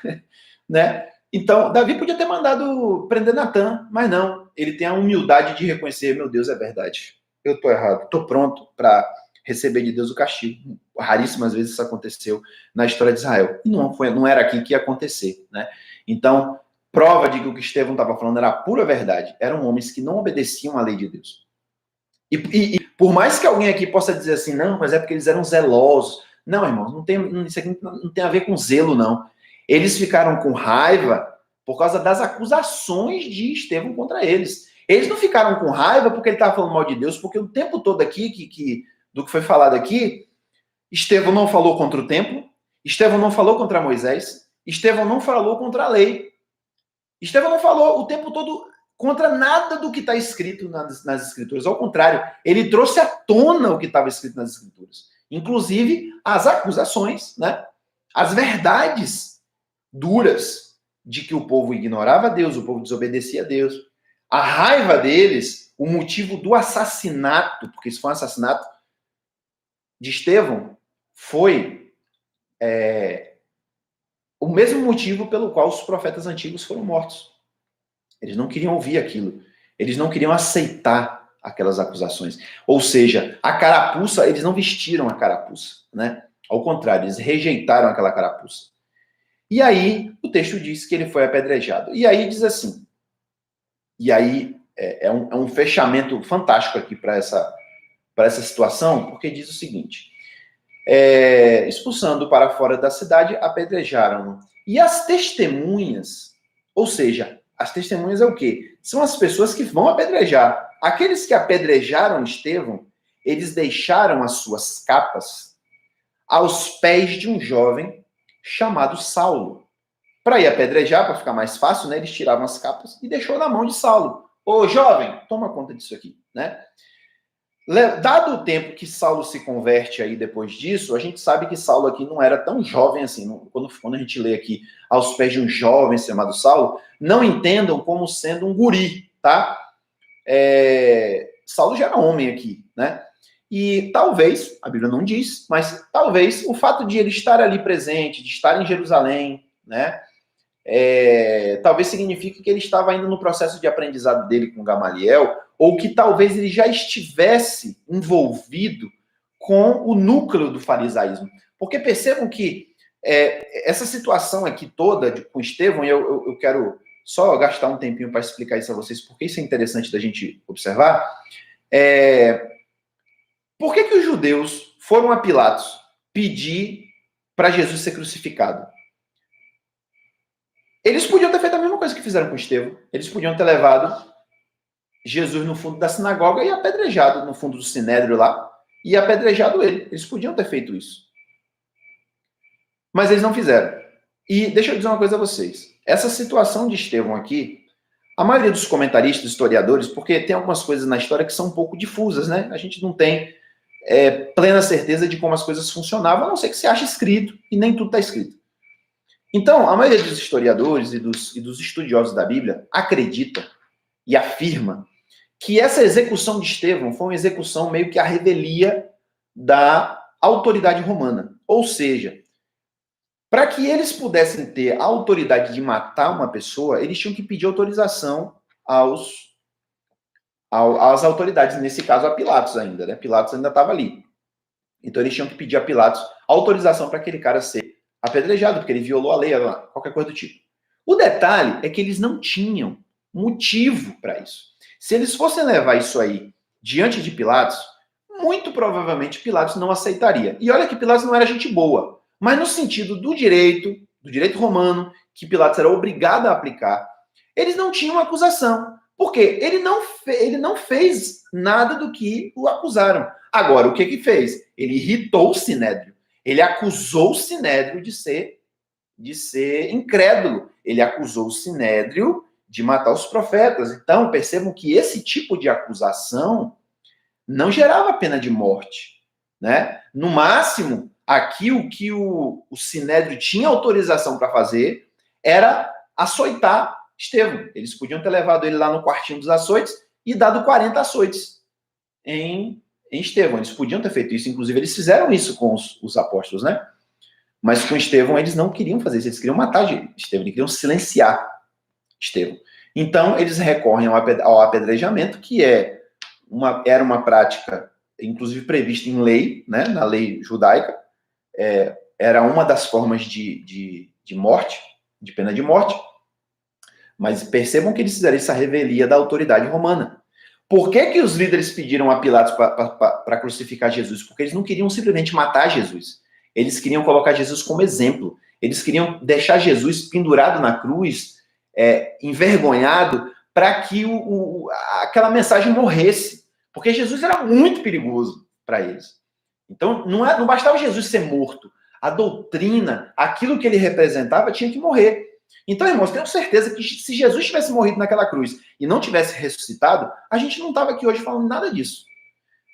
né? Então, Davi podia ter mandado prender Natan, mas não. Ele tem a humildade de reconhecer, meu Deus, é verdade. Eu estou errado, estou pronto para receber de Deus o castigo. Raríssimas vezes isso aconteceu na história de Israel. E não era aqui que ia acontecer, né? Então, prova de que o que Estevão estava falando era a pura verdade. Eram homens que não obedeciam à lei de Deus. E por mais que alguém aqui possa dizer assim, não, mas é porque eles eram zelosos. Não, irmãos, isso aqui não tem a ver com zelo, não. Eles ficaram com raiva por causa das acusações de Estevão contra eles. Eles não ficaram com raiva porque ele estava falando mal de Deus, porque o tempo todo aqui, do que foi falado aqui, Estevão não falou contra o templo, Estevão não falou contra Moisés, Estevão não falou contra a lei. Estevão não falou o tempo todo contra nada do que está escrito nas Escrituras. Ao contrário, ele trouxe à tona o que estava escrito nas Escrituras. Inclusive, as acusações, né? As verdades duras de que o povo ignorava Deus, o povo desobedecia a Deus. A raiva deles, o motivo do assassinato, porque isso foi um assassinato de Estevão, foi o mesmo motivo pelo qual os profetas antigos foram mortos. Eles não queriam ouvir aquilo. Eles não queriam aceitar aquelas acusações. Ou seja, a carapuça, eles não vestiram a carapuça, né? Ao contrário, eles rejeitaram aquela carapuça. E aí, o texto diz que ele foi apedrejado. E aí diz assim, e aí é um fechamento fantástico aqui para essa situação, porque diz o seguinte, expulsando para fora da cidade, apedrejaram-no. E as testemunhas, ou seja, as testemunhas é o quê? São as pessoas que vão apedrejar. Aqueles que apedrejaram Estevão, eles deixaram as suas capas aos pés de um jovem chamado Saulo. Para ir apedrejar, para ficar mais fácil, né, eles tiravam as capas e deixou na mão de Saulo. Ô, jovem, toma conta disso aqui, né? Dado o tempo que Saulo se converte aí depois disso, a gente sabe que Saulo aqui não era tão jovem assim. Quando a gente lê aqui aos pés de um jovem chamado Saulo, não entendam como sendo um guri, tá? Saulo já era homem aqui, né? E talvez, a Bíblia não diz, mas talvez o fato de ele estar ali presente, de estar em Jerusalém, né? Talvez signifique que ele estava ainda no processo de aprendizado dele com Gamaliel, ou que talvez ele já estivesse envolvido com o núcleo do farisaísmo. Porque percebam que essa situação aqui toda com Estevão, e eu quero só gastar um tempinho para explicar isso a vocês, porque isso é interessante da gente observar. Por que os judeus foram a Pilatos pedir para Jesus ser crucificado? Eles podiam ter feito a mesma coisa que fizeram com Estevão. Eles podiam ter levado Jesus no fundo da sinagoga e apedrejado no fundo do sinédrio lá, e apedrejado ele. Eles podiam ter feito isso. Mas eles não fizeram. E deixa eu dizer uma coisa a vocês. Essa situação de Estevão aqui, a maioria dos comentaristas, historiadores, porque tem algumas coisas na história que são um pouco difusas, né? A gente não tem plena certeza de como as coisas funcionavam, a não ser que se ache escrito, e nem tudo está escrito. Então, a maioria dos historiadores e dos estudiosos da Bíblia acredita e afirma que essa execução de Estevão foi uma execução meio que a revelia da autoridade romana. Ou seja, para que eles pudessem ter a autoridade de matar uma pessoa, eles tinham que pedir autorização às autoridades, nesse caso a Pilatos ainda, né? Pilatos ainda estava ali. Então eles tinham que pedir a Pilatos autorização para aquele cara ser apedrejado, porque ele violou a lei, qualquer coisa do tipo. O detalhe é que eles não tinham motivo para isso. Se eles fossem levar isso aí diante de Pilatos, muito provavelmente Pilatos não aceitaria. E olha que Pilatos não era gente boa, mas no sentido do direito romano, que Pilatos era obrigado a aplicar, eles não tinham acusação. Por quê? Ele não fez nada do que o acusaram. Agora, o que fez? Ele irritou o sinédrio. Ele acusou o sinédrio de ser incrédulo. ele acusou o Sinédrio de matar os profetas. Então, percebam que esse tipo de acusação não gerava pena de morte, né? No máximo, aqui o que o Sinédrio tinha autorização para fazer era açoitar Estevão. Eles podiam ter levado ele lá no quartinho dos açoites e dado 40 açoites em Estevão. Eles podiam ter feito isso, inclusive eles fizeram isso com os apóstolos, né? Mas com Estevão eles não queriam fazer isso, eles queriam matar Estevão, eles queriam silenciar Estevão. Então eles recorrem ao apedrejamento, que era uma prática, inclusive prevista em lei, né? Na lei judaica, era uma das formas de morte, de pena de morte. Mas percebam que eles fizeram essa revelia da autoridade romana. Por que os líderes pediram a Pilatos para crucificar Jesus? Porque eles não queriam simplesmente matar Jesus. Eles queriam colocar Jesus como exemplo. Eles queriam deixar Jesus pendurado na cruz, envergonhado, para que aquela mensagem morresse. Porque Jesus era muito perigoso para eles. Então, não bastava Jesus ser morto. A doutrina, aquilo que ele representava, tinha que morrer. Então, irmãos, tenho certeza que se Jesus tivesse morrido naquela cruz e não tivesse ressuscitado, a gente não estava aqui hoje falando nada disso.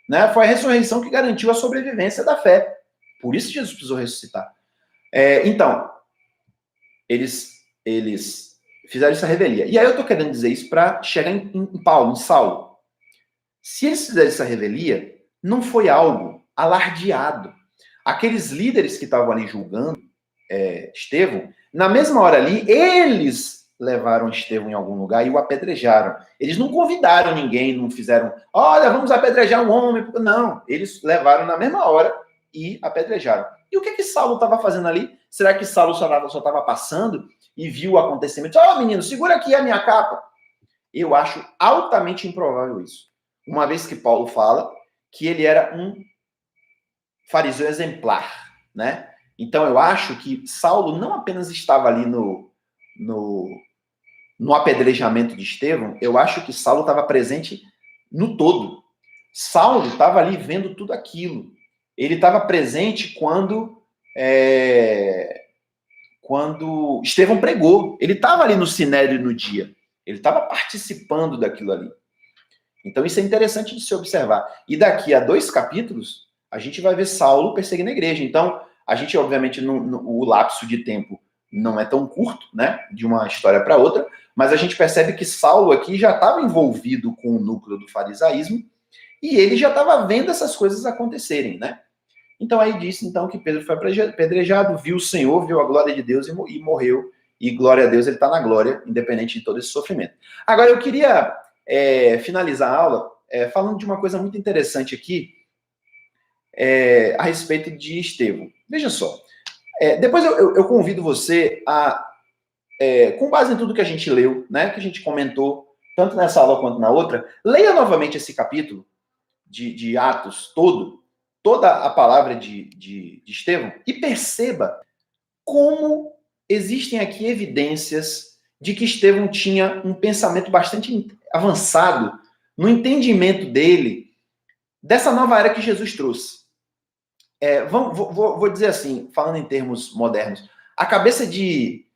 Né? Foi a ressurreição que garantiu a sobrevivência da fé. Por isso Jesus precisou ressuscitar. Então, eles fizeram essa revelia. E aí eu estou querendo dizer isso para chegar em Paulo, em Saulo. Se eles fizeram essa revelia, não foi algo alardeado. Aqueles líderes que estavam ali julgando Estevão, na mesma hora ali, eles levaram Estevão em algum lugar e o apedrejaram. Eles não convidaram ninguém, não fizeram, olha, vamos apedrejar um homem. Não, eles levaram na mesma hora e apedrejaram. E o que Saulo estava fazendo ali? Será que Saulo só estava passando e viu o acontecimento? Menino, segura aqui a minha capa. Eu acho altamente improvável isso. Uma vez que Paulo fala que ele era um fariseu exemplar, né? Então, eu acho que Saulo não apenas estava ali no apedrejamento de Estevão, eu acho que Saulo estava presente no todo. Saulo estava ali vendo tudo aquilo. Ele estava presente quando Estevão pregou. Ele estava ali no Sinédrio no dia. Ele estava participando daquilo ali. Então, isso é interessante de se observar. E daqui a 2 capítulos, a gente vai ver Saulo perseguindo a igreja. Então, a gente, obviamente, o lapso de tempo não é tão curto, né, de uma história para outra, mas a gente percebe que Saulo aqui já estava envolvido com o núcleo do farisaísmo e ele já estava vendo essas coisas acontecerem, né? Então, aí disse, então, que Pedro foi apedrejado, viu o Senhor, viu a glória de Deus e morreu. E glória a Deus, ele está na glória, independente de todo esse sofrimento. Agora, eu queria finalizar a aula falando de uma coisa muito interessante aqui, a respeito de Estevão. Veja só, depois eu convido você a, com base em tudo que a gente leu, né, que a gente comentou, tanto nessa aula quanto na outra, leia novamente esse capítulo de Atos toda a palavra de Estevão, e perceba como existem aqui evidências de que Estevão tinha um pensamento bastante avançado no entendimento dele dessa nova era que Jesus trouxe. Vou dizer assim, falando em termos modernos, a cabeça de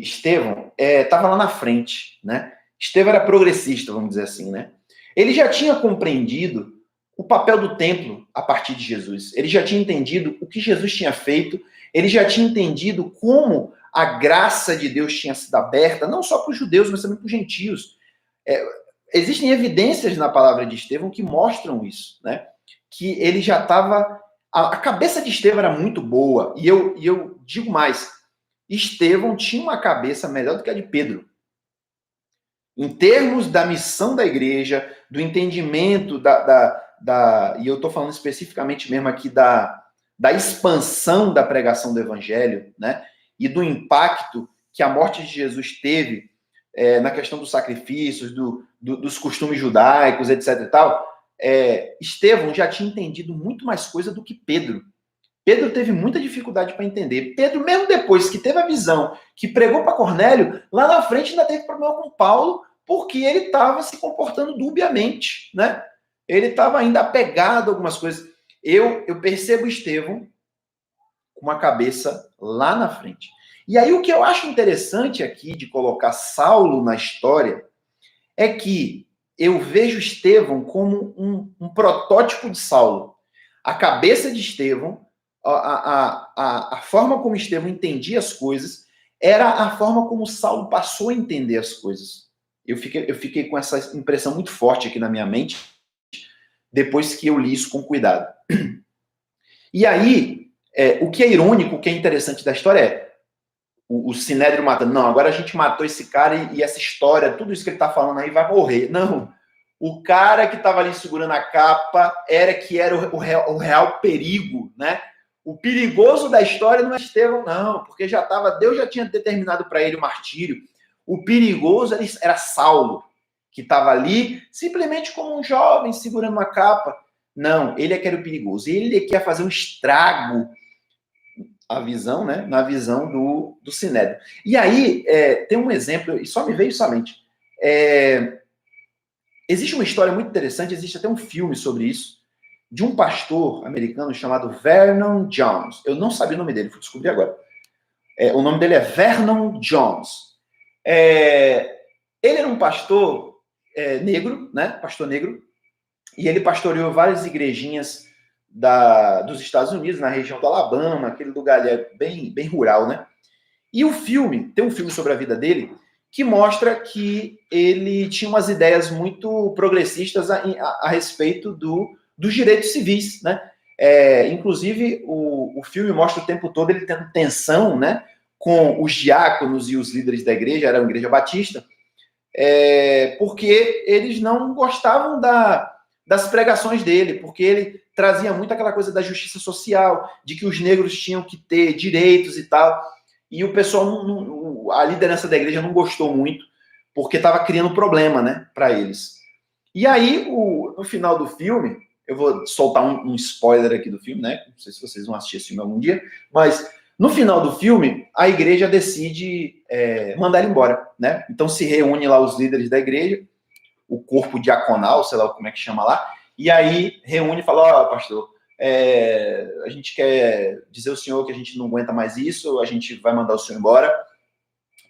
Estevão estava lá na frente, né? Estevão era progressista, vamos dizer assim, né? Ele já tinha compreendido o papel do templo a partir de Jesus. Ele já tinha entendido o que Jesus tinha feito, ele já tinha entendido como a graça de Deus tinha sido aberta, não só para os judeus, mas também para os gentios. Existem evidências na palavra de Estevão que mostram isso, né? Que ele já estava... A cabeça de Estevão era muito boa, e eu digo mais, Estevão tinha uma cabeça melhor do que a de Pedro. Em termos da missão da igreja, do entendimento e eu estou falando especificamente mesmo aqui da expansão da pregação do evangelho, né? E do impacto que a morte de Jesus teve na questão dos sacrifícios, dos costumes judaicos, etc. e tal, Estevão já tinha entendido muito mais coisa do que Pedro. Pedro teve muita dificuldade para entender. Pedro, mesmo depois que teve a visão, que pregou para Cornélio, lá na frente ainda teve problema com Paulo, porque ele estava se comportando dubiamente, né? Ele estava ainda apegado a algumas coisas. Eu percebo Estevão com uma cabeça lá na frente. E aí o que eu acho interessante aqui de colocar Saulo na história é que eu vejo Estevão como um protótipo de Saulo. A cabeça de Estevão, a forma como Estevão entendia as coisas, era a forma como Saulo passou a entender as coisas. Eu fiquei com essa impressão muito forte aqui na minha mente, depois que eu li isso com cuidado. E aí, o que é irônico, o que é interessante da história é o Sinédrio matando. Não, agora a gente matou esse cara e essa história, tudo isso que ele está falando aí vai morrer. Não, o cara que estava ali segurando a capa era o real perigo, né? O perigoso da história não é Estevão, não, porque Deus já tinha determinado para ele o martírio. O perigoso era Saulo, que estava ali simplesmente como um jovem segurando uma capa. Não, ele é que era o perigoso. Ele é que ia fazer um estrago a visão, né? Na visão do Sinédrio. E aí, tem um exemplo, e só me veio somente. Existe uma história muito interessante, existe até um filme sobre isso, de um pastor americano chamado Vernon Jones. Eu não sabia o nome dele, fui descobrir agora. O nome dele é Vernon Jones. Ele era um pastor negro, né? Pastor negro, e ele pastoreou várias igrejinhas dos Estados Unidos, na região do Alabama, aquele lugar ali bem, bem rural, né? E tem um filme sobre a vida dele, que mostra que ele tinha umas ideias muito progressistas a respeito dos direitos civis, né? Inclusive, o filme mostra o tempo todo ele tendo tensão, né, com os diáconos e os líderes da igreja, era uma igreja batista, porque eles não gostavam das pregações dele, porque ele trazia muito aquela coisa da justiça social, de que os negros tinham que ter direitos e tal, e o pessoal, a liderança da igreja não gostou muito, porque estava criando problema, né, para eles. E aí, no final do filme, eu vou soltar um spoiler aqui do filme, né, não sei se vocês vão assistir esse filme algum dia, mas no final do filme, a igreja decide mandar ele embora, né, então se reúne lá os líderes da igreja, o corpo diaconal, sei lá como é que chama lá, e aí reúne e fala, pastor, a gente quer dizer ao senhor que a gente não aguenta mais isso, a gente vai mandar o senhor embora,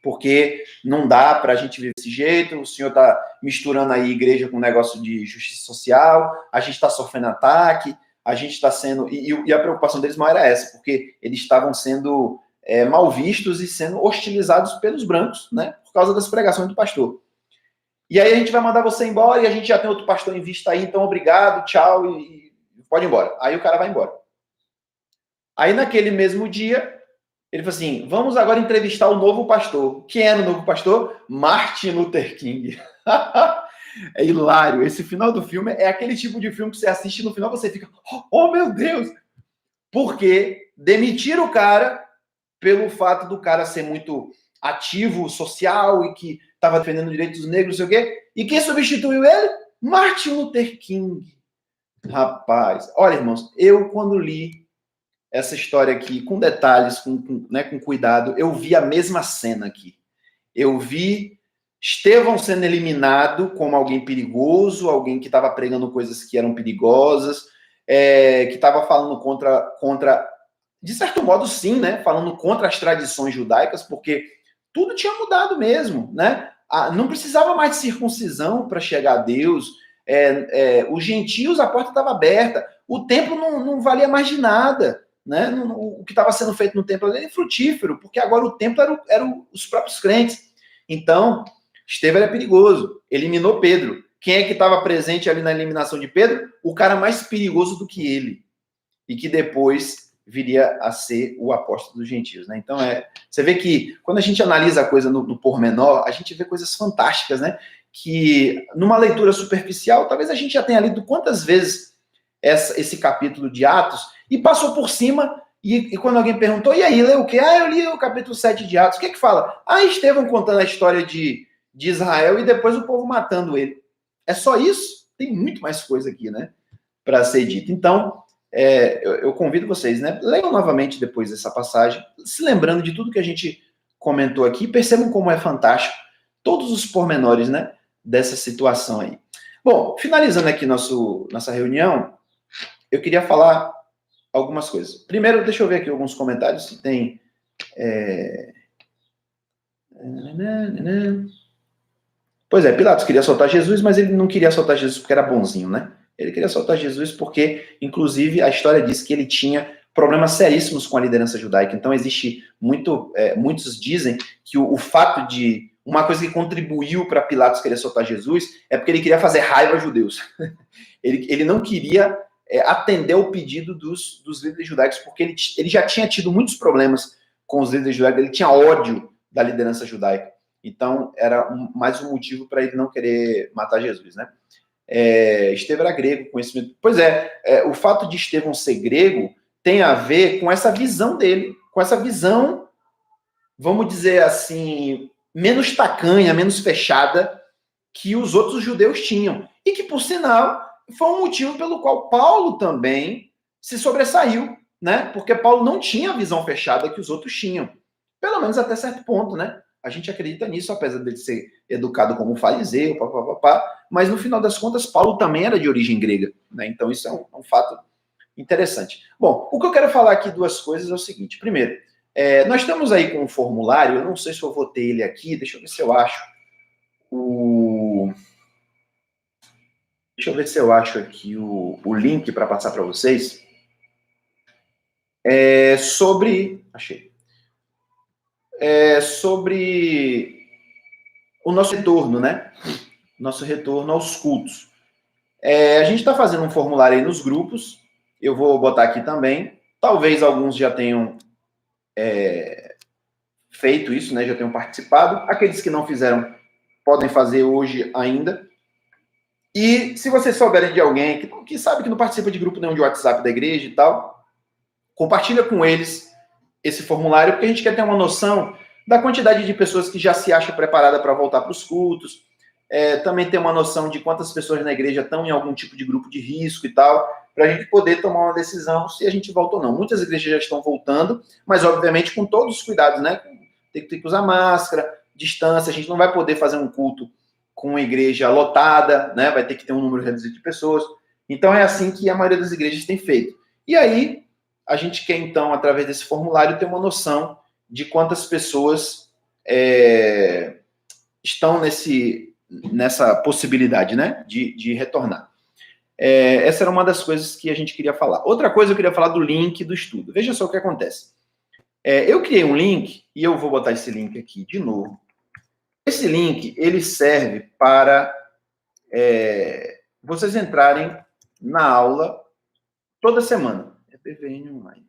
porque não dá para a gente viver desse jeito, o senhor está misturando aí igreja com negócio de justiça social, a gente está sofrendo ataque, a gente está sendo... E a preocupação deles maior era essa, porque eles estavam sendo mal vistos e sendo hostilizados pelos brancos, né, por causa das pregações do pastor. E aí a gente vai mandar você embora e a gente já tem outro pastor em vista aí, então obrigado, tchau e pode ir embora. Aí o cara vai embora. Aí naquele mesmo dia, ele falou assim, vamos agora entrevistar o novo pastor. Quem era o novo pastor? Martin Luther King. É hilário. Esse final do filme é aquele tipo de filme que você assiste e no final você fica, oh meu Deus! Porque demitiram o cara pelo fato do cara ser muito ativo, social e que estava defendendo os direitos dos negros, não sei o quê. E quem substituiu ele? Martin Luther King. Rapaz, olha, irmãos, eu quando li essa história aqui, com detalhes, com cuidado, eu vi a mesma cena aqui. Eu vi Estevão sendo eliminado como alguém perigoso, alguém que estava pregando coisas que eram perigosas, que estava falando contra, de certo modo, sim, né? Falando contra as tradições judaicas, porque tudo tinha mudado mesmo, né? Não precisava mais de circuncisão para chegar a Deus. Os gentios, a porta estava aberta. O templo não valia mais de nada, né? O que estava sendo feito no templo era infrutífero, porque agora o templo eram os próprios crentes. Então, Estevão era perigoso. Eliminou Pedro. Quem é que estava presente ali na eliminação de Pedro? O cara mais perigoso do que ele. E que depois viria a ser o apóstolo dos gentios, né? Então, você vê que quando a gente analisa a coisa no pormenor, a gente vê coisas fantásticas, né? Que numa leitura superficial, talvez a gente já tenha lido quantas vezes esse capítulo de Atos e passou por cima e quando alguém perguntou, e aí, leu o quê? Eu li o capítulo 7 de Atos. O que que fala? Estevão contando a história de Israel e depois o povo matando ele. É só isso? Tem muito mais coisa aqui, né? Para ser dito. Então, eu convido vocês, né? Leiam novamente depois dessa passagem, se lembrando de tudo que a gente comentou aqui, percebam como é fantástico todos os pormenores, né, dessa situação aí. Bom, finalizando aqui nossa reunião, eu queria falar algumas coisas. Primeiro, deixa eu ver aqui alguns comentários, se tem Pois é, Pilatos queria soltar Jesus, mas ele não queria soltar Jesus porque era bonzinho, né? Ele queria soltar Jesus porque, inclusive, a história diz que ele tinha problemas seríssimos com a liderança judaica. Então, existe muitos dizem que o fato de uma coisa que contribuiu para Pilatos querer soltar Jesus é porque ele queria fazer raiva aos judeus. Ele não queria atender o pedido dos líderes judaicos, porque ele já tinha tido muitos problemas com os líderes judaicos, ele tinha ódio da liderança judaica. Então, era mais um motivo para ele não querer matar Jesus, né? Estevão era grego, conhecimento. Pois o fato de Estevão ser grego tem a ver com essa visão dele, com essa visão, vamos dizer assim, menos tacanha, menos fechada que os outros judeus tinham. E que, por sinal, foi um motivo pelo qual Paulo também se sobressaiu, né? Porque Paulo não tinha a visão fechada que os outros tinham. Pelo menos até certo ponto, né? A gente acredita nisso, apesar dele ser educado como fariseu, mas no final das contas, Paulo também era de origem grega, né? Então isso é um fato interessante. Bom, o que eu quero falar aqui, duas coisas, é o seguinte. Primeiro, nós estamos aí com um formulário, eu não sei se eu vou ter ele aqui, deixa eu ver se eu acho Deixa eu ver se eu acho aqui o link para passar para vocês. Achei. Sobre o nosso retorno, né? Nosso retorno aos cultos. A gente está fazendo um formulário aí nos grupos. Eu vou botar aqui também. Talvez alguns já tenham feito isso, né? Já tenham participado. Aqueles que não fizeram podem fazer hoje ainda. E se vocês souberem de alguém que sabe que não participa de grupo nenhum de WhatsApp da igreja e tal, compartilha com eles esse formulário, porque a gente quer ter uma noção da quantidade de pessoas que já se acha preparada para voltar para os cultos, também ter uma noção de quantas pessoas na igreja estão em algum tipo de grupo de risco e tal, para a gente poder tomar uma decisão se a gente volta ou não. Muitas igrejas já estão voltando, mas obviamente com todos os cuidados, né? Tem que usar máscara, distância, a gente não vai poder fazer um culto com uma igreja lotada, né? Vai ter que ter um número reduzido de pessoas. Então é assim que a maioria das igrejas tem feito. E aí, a gente quer, então, através desse formulário, ter uma noção de quantas pessoas estão nessa possibilidade, né, de retornar. Essa era uma das coisas que a gente queria falar. Outra coisa, eu queria falar do link do estudo. Veja só o que acontece. Eu criei um link, e eu vou botar esse link aqui de novo. Esse link, ele serve para vocês entrarem na aula toda semana. PVN Online.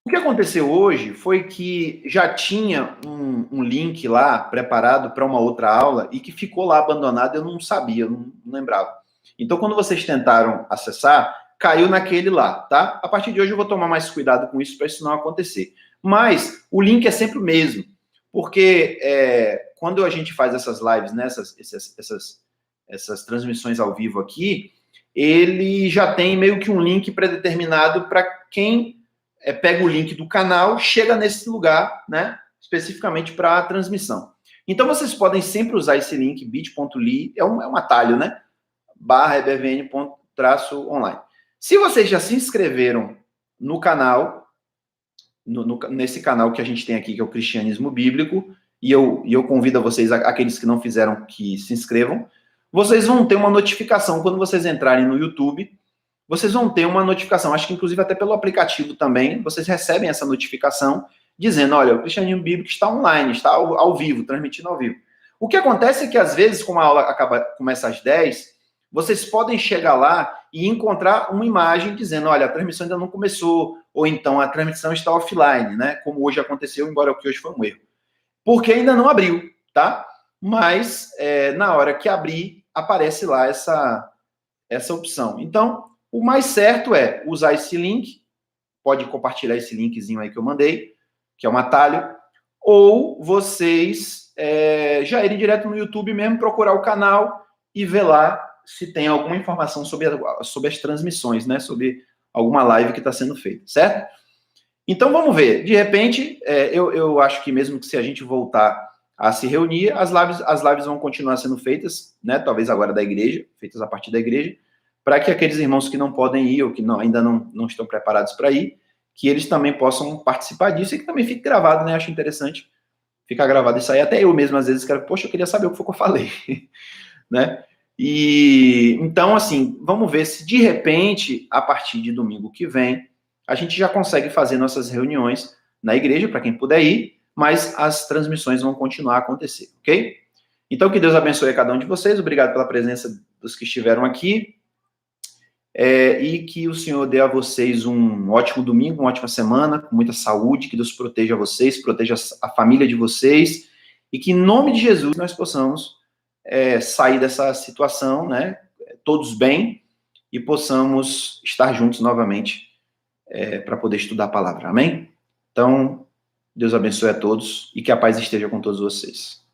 O que aconteceu hoje foi que já tinha um link lá preparado para uma outra aula e que ficou lá abandonado, eu não sabia, eu não lembrava. Então, quando vocês tentaram acessar, caiu naquele lá, tá? A partir de hoje eu vou tomar mais cuidado com isso para isso não acontecer. Mas o link é sempre o mesmo, porque quando a gente faz essas lives, né, essas transmissões ao vivo aqui, ele já tem meio que um link predeterminado para quem pega o link do canal, chega nesse lugar, né, especificamente para a transmissão. Então, vocês podem sempre usar esse link, bit.ly, é um atalho, né, /ebvn.online. Se vocês já se inscreveram no canal, nesse canal que a gente tem aqui, que é o Cristianismo Bíblico, e eu convido a vocês, aqueles que não fizeram, que se inscrevam, vocês vão ter uma notificação quando vocês entrarem no YouTube. Vocês vão ter uma notificação, acho que inclusive até pelo aplicativo também, vocês recebem essa notificação dizendo, olha, o Cristianismo Bíblico está online, está ao vivo, transmitindo ao vivo. O que acontece é que às vezes, como a aula começa às 10, vocês podem chegar lá e encontrar uma imagem dizendo, olha, a transmissão ainda não começou, ou então a transmissão está offline, né? Como hoje aconteceu, embora o que hoje foi um erro. Porque ainda não abriu, tá? Mas na hora que abrir, aparece lá essa opção. Então, o mais certo é usar esse link, pode compartilhar esse linkzinho aí que eu mandei, que é um atalho, ou vocês já irem direto no YouTube mesmo, procurar o canal e ver lá se tem alguma informação sobre as transmissões, né? Sobre alguma live que está sendo feita, certo? Então, vamos ver. De repente, eu acho que mesmo que se a gente voltar a se reunir, as lives vão continuar sendo feitas, né? Talvez agora da igreja, feitas a partir da igreja, para que aqueles irmãos que não podem ir ou que ainda não estão preparados para ir, que eles também possam participar disso e que também fique gravado, né? Acho interessante fica gravado isso aí. Até eu mesmo, às vezes, quero, poxa, eu queria saber o que foi que eu falei, né? E então, assim, vamos ver se de repente, a partir de domingo que vem, a gente já consegue fazer nossas reuniões na igreja, para quem puder ir, mas as transmissões vão continuar a acontecer, ok? Então, que Deus abençoe a cada um de vocês. Obrigado pela presença dos que estiveram aqui. E que o Senhor dê a vocês um ótimo domingo, uma ótima semana, com muita saúde, que Deus proteja vocês, proteja a família de vocês, e que em nome de Jesus nós possamos sair dessa situação, né, todos bem, e possamos estar juntos novamente para poder estudar a palavra, amém? Então, Deus abençoe a todos e que a paz esteja com todos vocês.